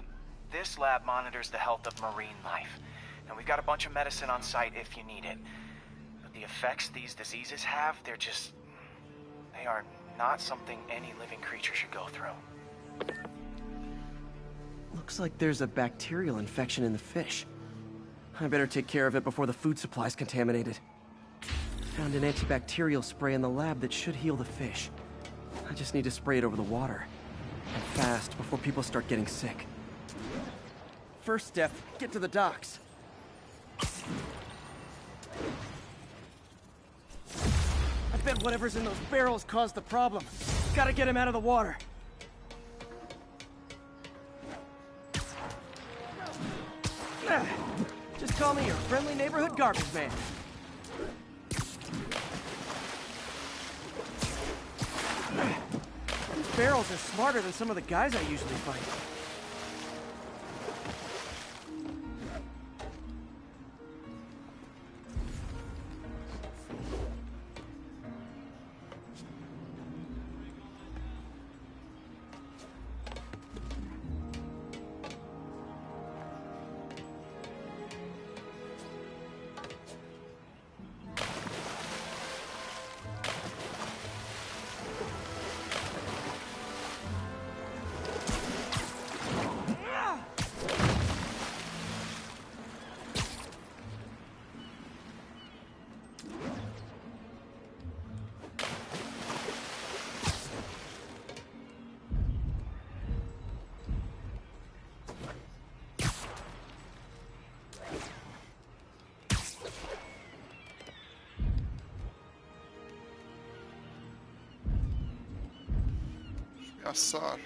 This lab monitors the health of marine life. And we've got a bunch of medicine on site if you need it. But the effects these diseases have, they are not something any living creature should go through. Looks like there's a bacterial infection in the fish. I better take care of it before the food supply's contaminated. Found an antibacterial spray in the lab that should heal the fish. I just need to spray it over the water. And fast, before people start getting sick. First step, get to the docks. I bet whatever's in those barrels caused the problem. Gotta get him out of the water. Just call me your friendly neighborhood garbage man. These barrels are smarter than some of the guys I usually fight. A szar.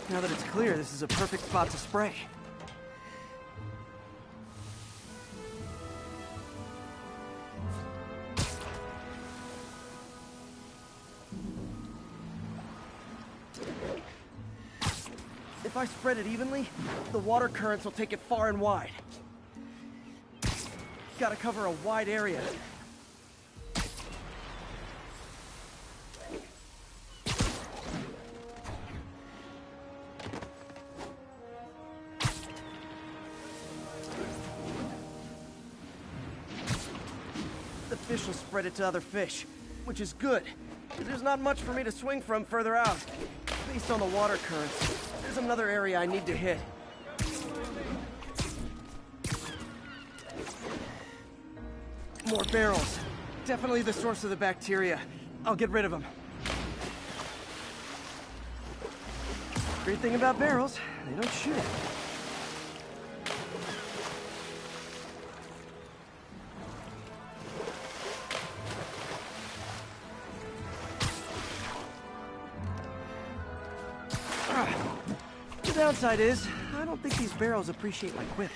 Now that it's clear, this is a perfect spot to spray. If I spread it evenly, the water currents will take it far and wide. Gotta cover a wide area. The fish will spread it to other fish, which is good. There's not much for me to swing from further out. Based on the water currents, there's another area I need to hit. More barrels. Definitely the source of the bacteria. I'll get rid of them. Great thing about barrels, they don't shoot at me. The downside is, I don't think these barrels appreciate my whip.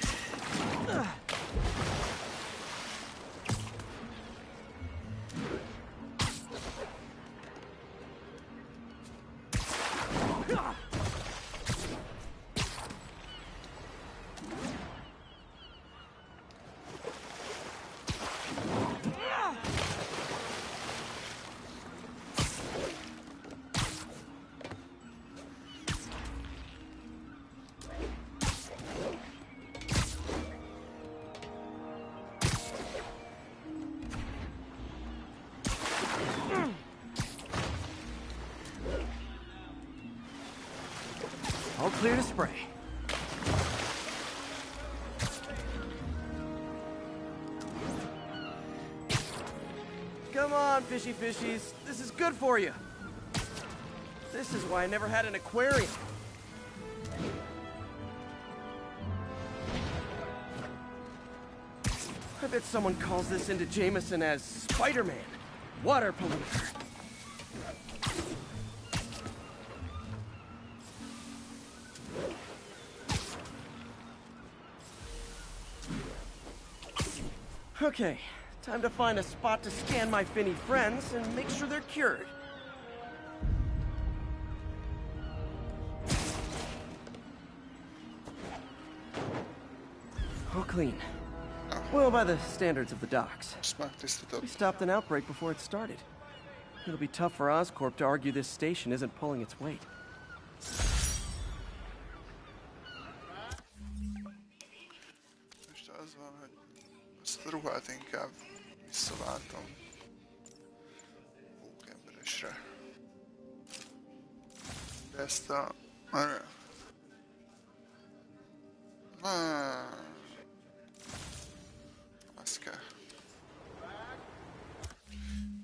All clear to spray. on, fishy fishies. This is good for you. This is why I never had an aquarium. I bet someone calls this into Jameson as Spider-Man, water polluter. Okay, time to find a spot to scan my finny friends and make sure they're cured. All clean. Well, by the standards of the docks. We stopped an outbreak before it started. It'll be tough for Oscorp to argue this station isn't pulling its weight. Most az van, hogy ezt a ruhát inkább visszaváltom pókemberesre. De ezt a... Az kell.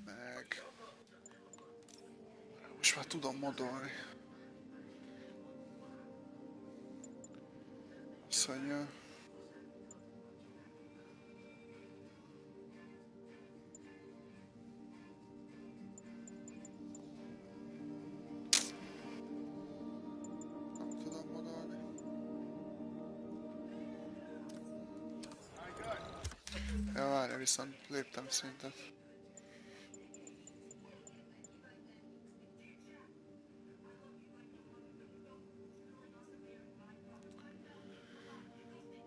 Meg... Most már tudom modolni. Szóval... Ja, várja, viszont léptem szintet.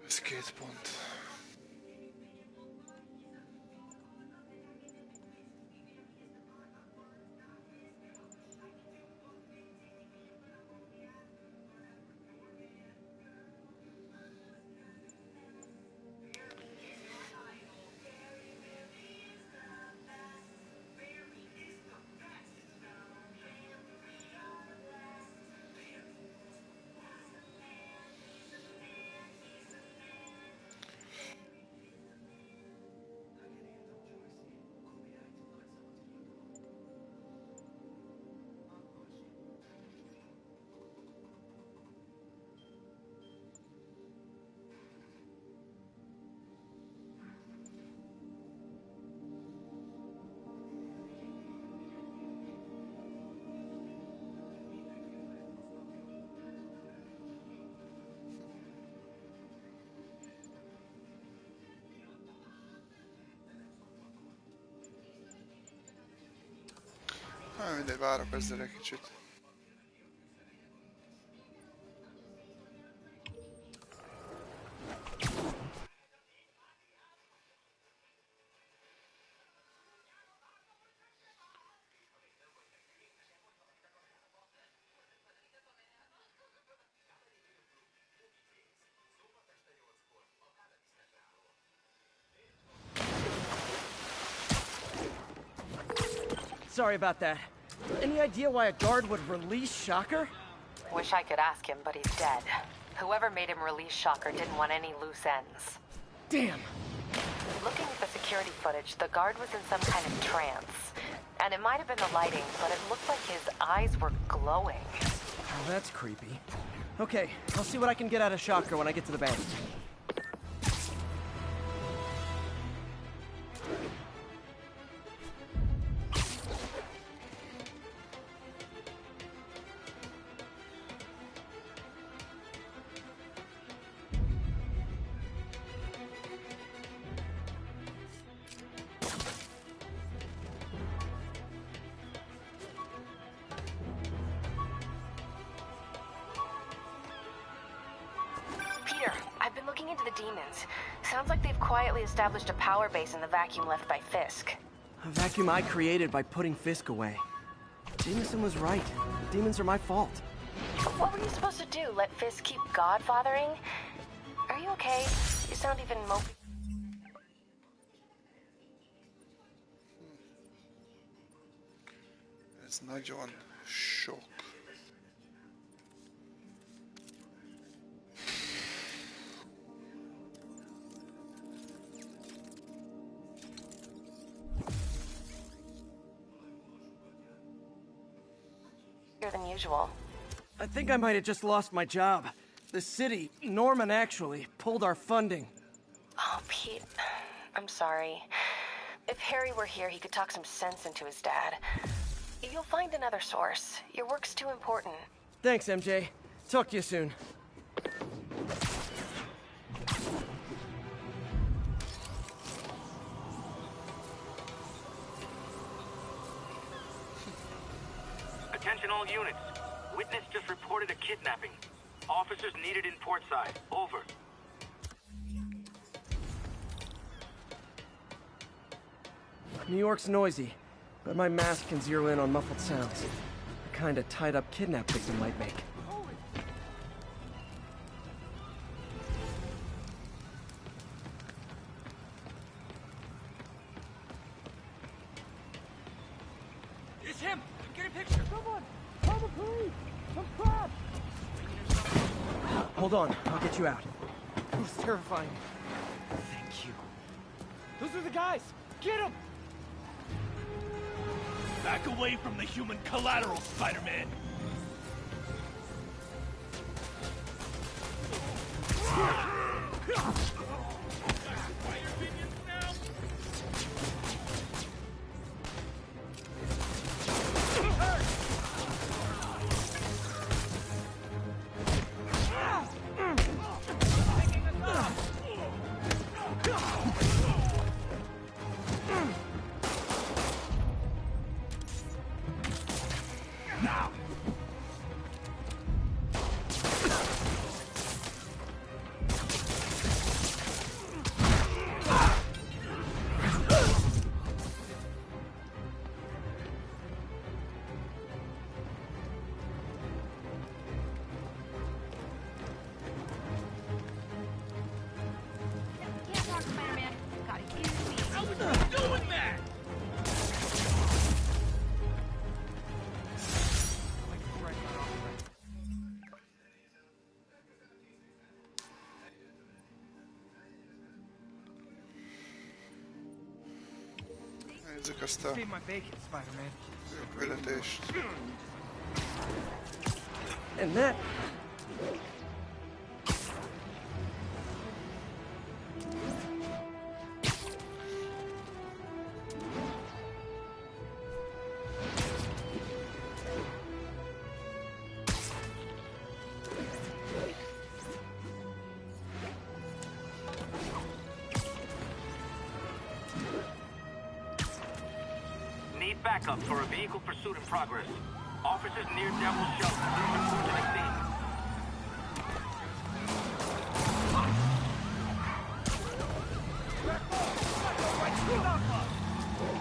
Ez 2 pont. Mindegy, várok ezzel egy kicsit. Sorry about that. Any idea why a guard would release Shocker? Wish I could ask him, but he's dead. Whoever made him release Shocker didn't want any loose ends. Damn! Looking at the security footage, the guard was in some kind of trance. And it might have been the lighting, but it looked like his eyes were glowing. Oh, that's creepy. Okay, I'll see what I can get out of Shocker when I get to the bank. Sounds like they've quietly established a power base in the vacuum left by Fisk. A vacuum I created by putting Fisk away. Jameson was right. The demons are my fault. What were you supposed to do? Let Fisk keep godfathering? Are you okay? You sound even mopey. Ez nagyon sok. than usual. I think I might have just lost my job. The city, Norman actually, pulled our funding. Oh, Pete, I'm sorry. If Harry were here, he could talk some sense into his dad. You'll find another source. Your work's too important. Thanks, MJ. Talk to you soon. Attention all units. Witness just reported a kidnapping. Officers needed in portside. Over. New York's noisy, but my mask can zero in on muffled sounds. The kind a tied-up kidnap victim might make. It's him! Get a picture! Someone! Call the police! Some crap! Hold on, I'll get you out. It was terrifying. Thank you. Those are the guys! Get them! Back away from the human collateral, Spider-Man! Nézzük ezt a küldetést. And that... Backup for a vehicle pursuit in progress. Officers near Devil's Shelter. Please report to the scene.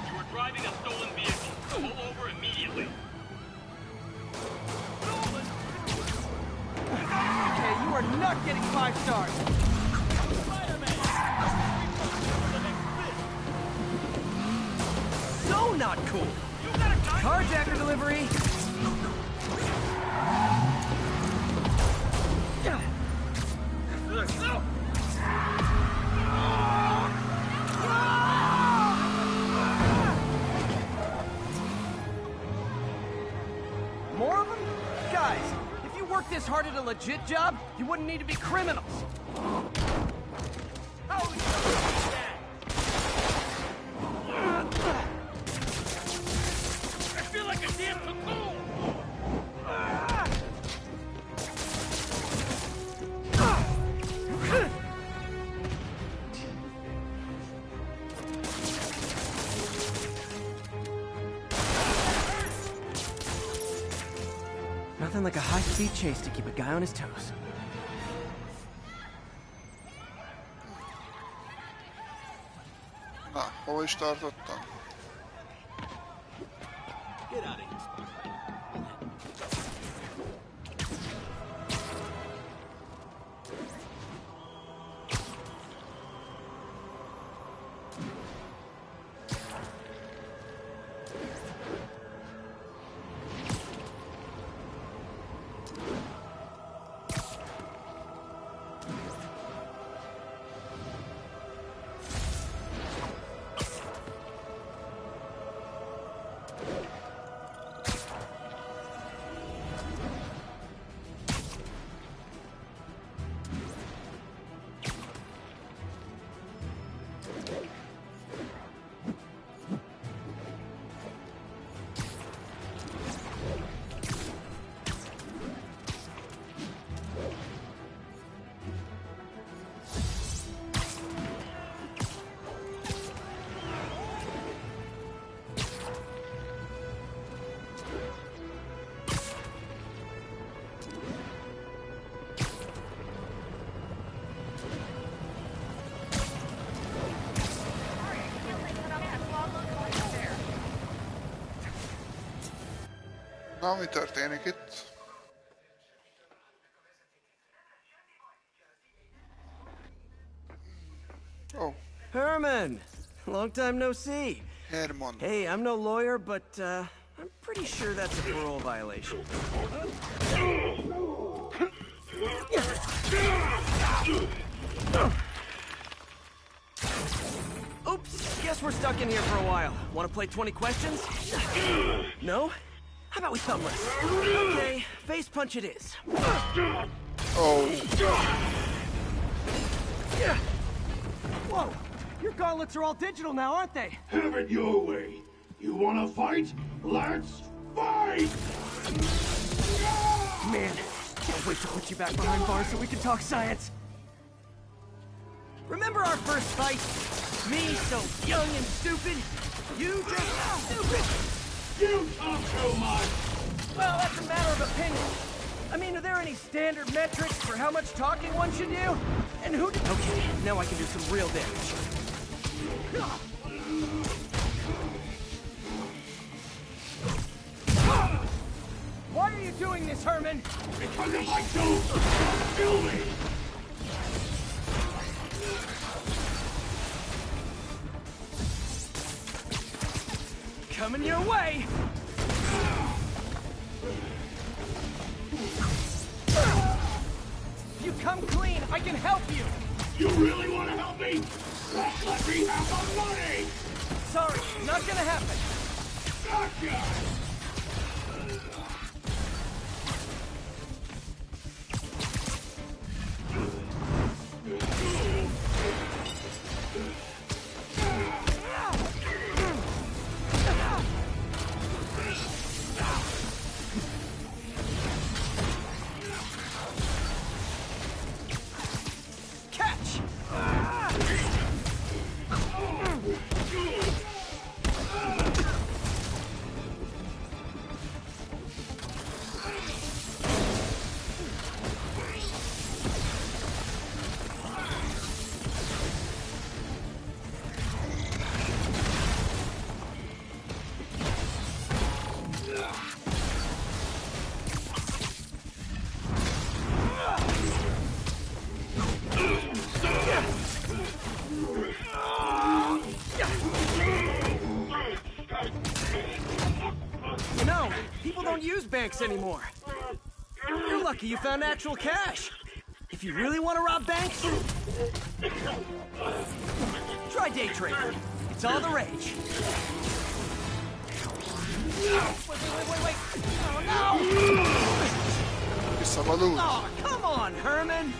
You are driving a stolen vehicle. Pull over immediately. Okay, you are not getting 5 stars! So not cool! Carjacker delivery! More of them? Guys, if you worked this hard at a legit job, you wouldn't need to be criminals. Nothing like a high-speed chase to keep a guy on his toes. Na, hol is tartottam? Get out of here, Na, mi történik itt? Oh. Herman! Long time no see. Herman. Hey, I'm no lawyer, but I'm pretty sure that's a parole violation. Oops, guess we're stuck in here for a while. Want to play 20 questions? No? How about we thumb wrestle? Okay, face punch it is. Oh. Whoa! Your gauntlets are all digital now, aren't they? Have it your way. You wanna fight? Let's fight! Man, can't wait to put you back behind bars so we can talk science. Remember our first fight? Me, so young and stupid. You just stupid. You talk too much. Well, that's a matter of opinion. I mean, are there any standard metrics for how much talking one should do? And who? Okay, now I can do some real damage. Why are you doing this, Herman? Because if I don't, kill me. Coming your way! If you come clean, I can help you! You really want to help me? Let me have the money! Sorry, not gonna happen. Gotcha! Banks anymore. You're lucky you found actual cash. If you really want to rob banks, try day trading. It's all the rage. Wait. Oh, no! Oh, come on, Herman.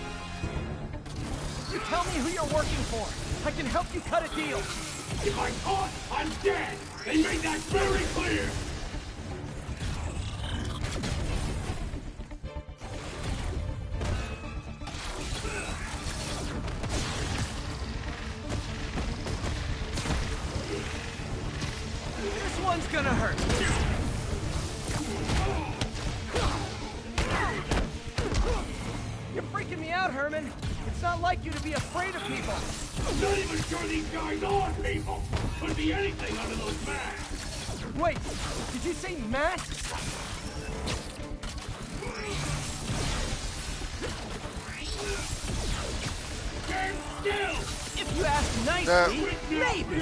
You tell me who you're working for. I can help you cut a deal. If I'm caught, I'm dead. They made that very clear. One's gonna hurt. You're freaking me out, Herman. It's not like you to be afraid of people. I'm not even sure these guys are people. Could be anything under those masks. Wait, did you say masks? Stand still! If you ask nicely, maybe.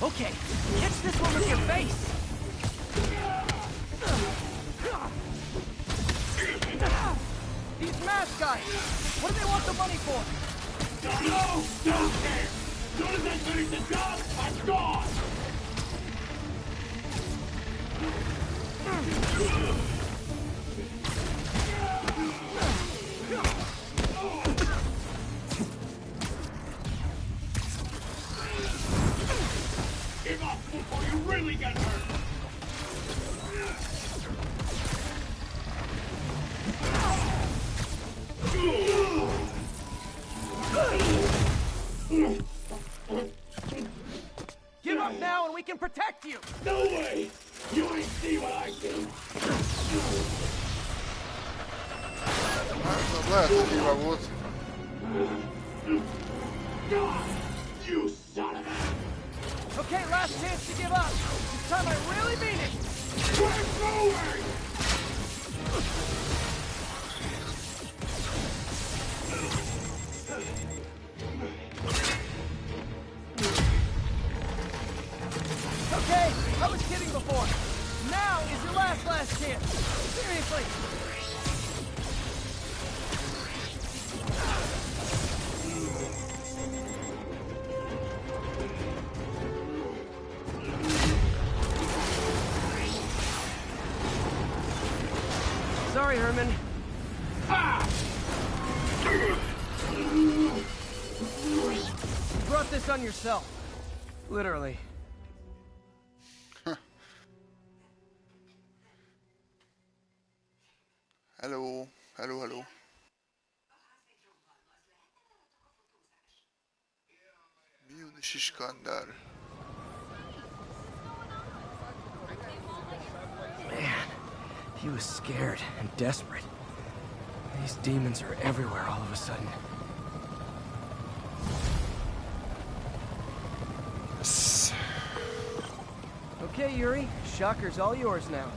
Okay, catch this one with your face! These mask guys! What do they want the money for? Don't know! Don't care! As soon as I finish the job, I'm gone! Give up before you really get hurt! Give up now and we can protect you! No way! You ain't see what I do! God! You son of a... Okay, last chance to give up. This time I really mean it. We're going! Okay, I was kidding before. Now is your last chance. Seriously. Sorry, Herman. You brought this on yourself. Literally. Hello, hello, hello. Miunis Iskandar. Man, he was scared and desperate. These demons are everywhere all of a sudden. Okay, Yuri. Shocker's all yours now.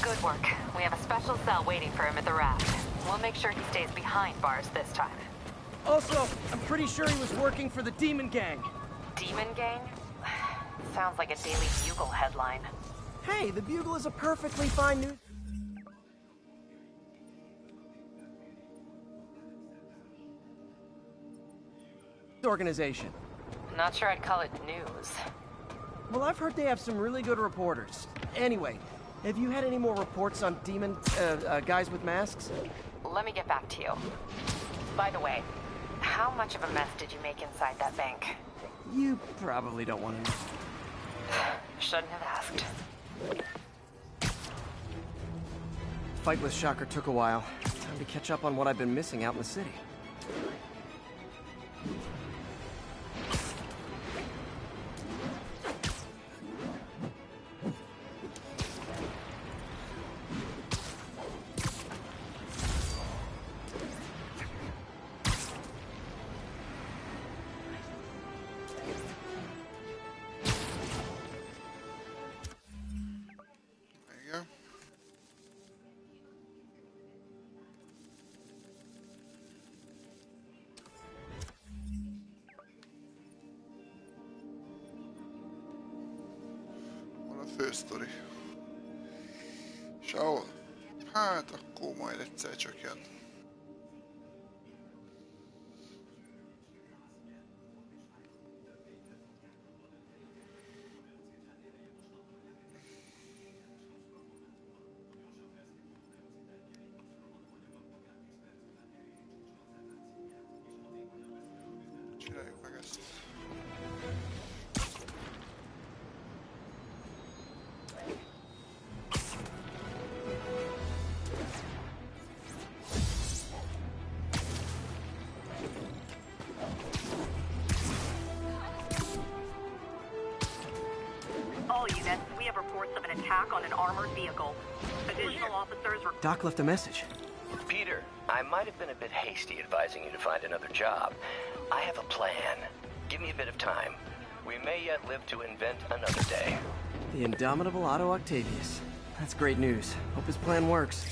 Good work. We have a special cell waiting for him at the raft. We'll make sure he stays behind bars this time. Also, I'm pretty sure he was working for the Demon Gang. Demon Gang? Sounds like a Daily Bugle headline. Hey, the Bugle is a perfectly fine news organization. Not sure I'd call it news. Well, I've heard they have some really good reporters. Anyway, have you had any more reports on demon, guys with masks? Let me get back to you. By the way, how much of a mess did you make inside that bank? You probably don't want to know. Shouldn't have asked. Fight with Shocker took a while. Time to catch up on what I've been missing out in the city. Fősztori. Sehol? Hát akkor majd egyszer csak jön. Csináljuk meg ezt. All units, we have reports of an attack on an armored vehicle. Additional officers were... Doc left a message. Peter, I might have been a bit hasty advising you to find another job. I have a plan. Give me a bit of time. We may yet live to invent another day. The indomitable Otto Octavius. That's great news. Hope his plan works.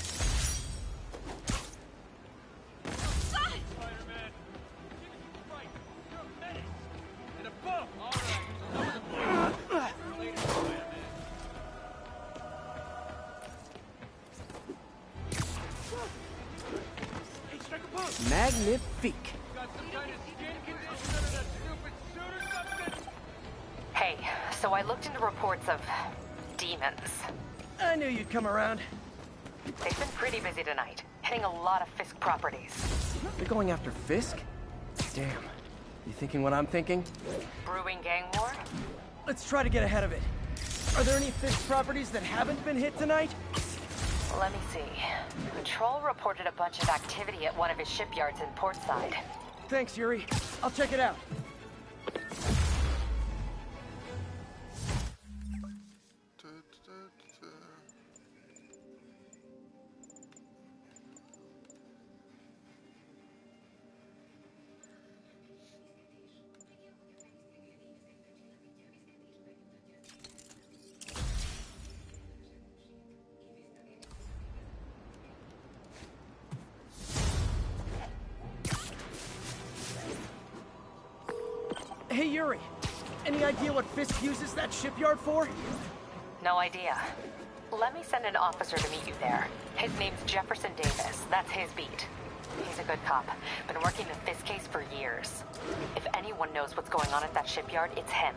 Magnifique. Hey, so I looked into reports of demons. I knew you'd come around. They've been pretty busy tonight, hitting a lot of Fisk properties. They're going after Fisk? Damn. You thinking what I'm thinking? Brewing gang war? Let's try to get ahead of it. Are there any Fisk properties that haven't been hit tonight? Let me see. Patrol reported a bunch of activity at one of his shipyards in Portside. Thanks, Yuri. I'll check it out. Hey, Yuri. Any idea what Fisk uses that shipyard for? No idea. Let me send an officer to meet you there. His name's Jefferson Davis. That's his beat. He's a good cop. Been working the Fisk case for years. If anyone knows what's going on at that shipyard, it's him.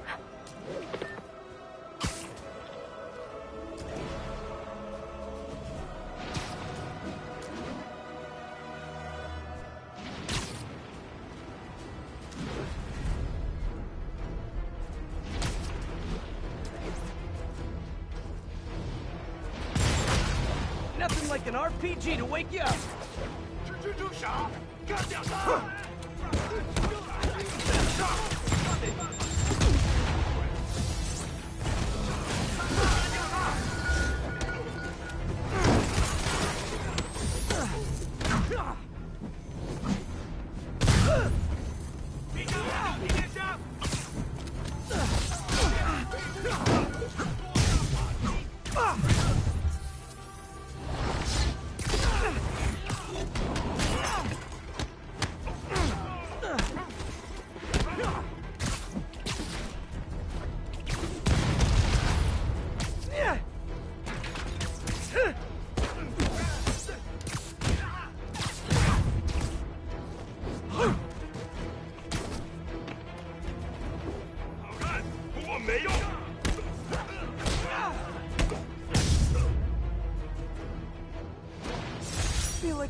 Nothing like an RPG to wake you up.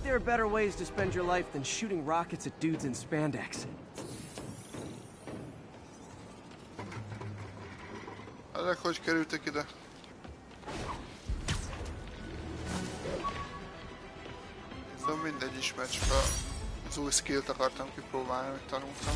There are better ways to spend your life than shooting rockets at dudes in spandex. Ezek hogy kerültek ide? Nézem, mindegy ismert, csak az új skillt akartam kipróbálni, amit tanultam.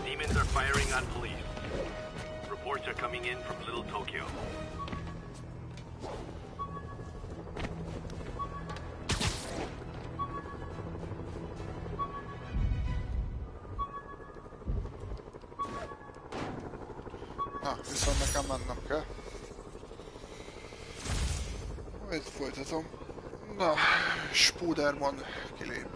Demons are firing on police. Reports are coming in from Little Tokyo. Na, viszont nekem mennem kell. Majd folytatom. Na, Spúderman kilép.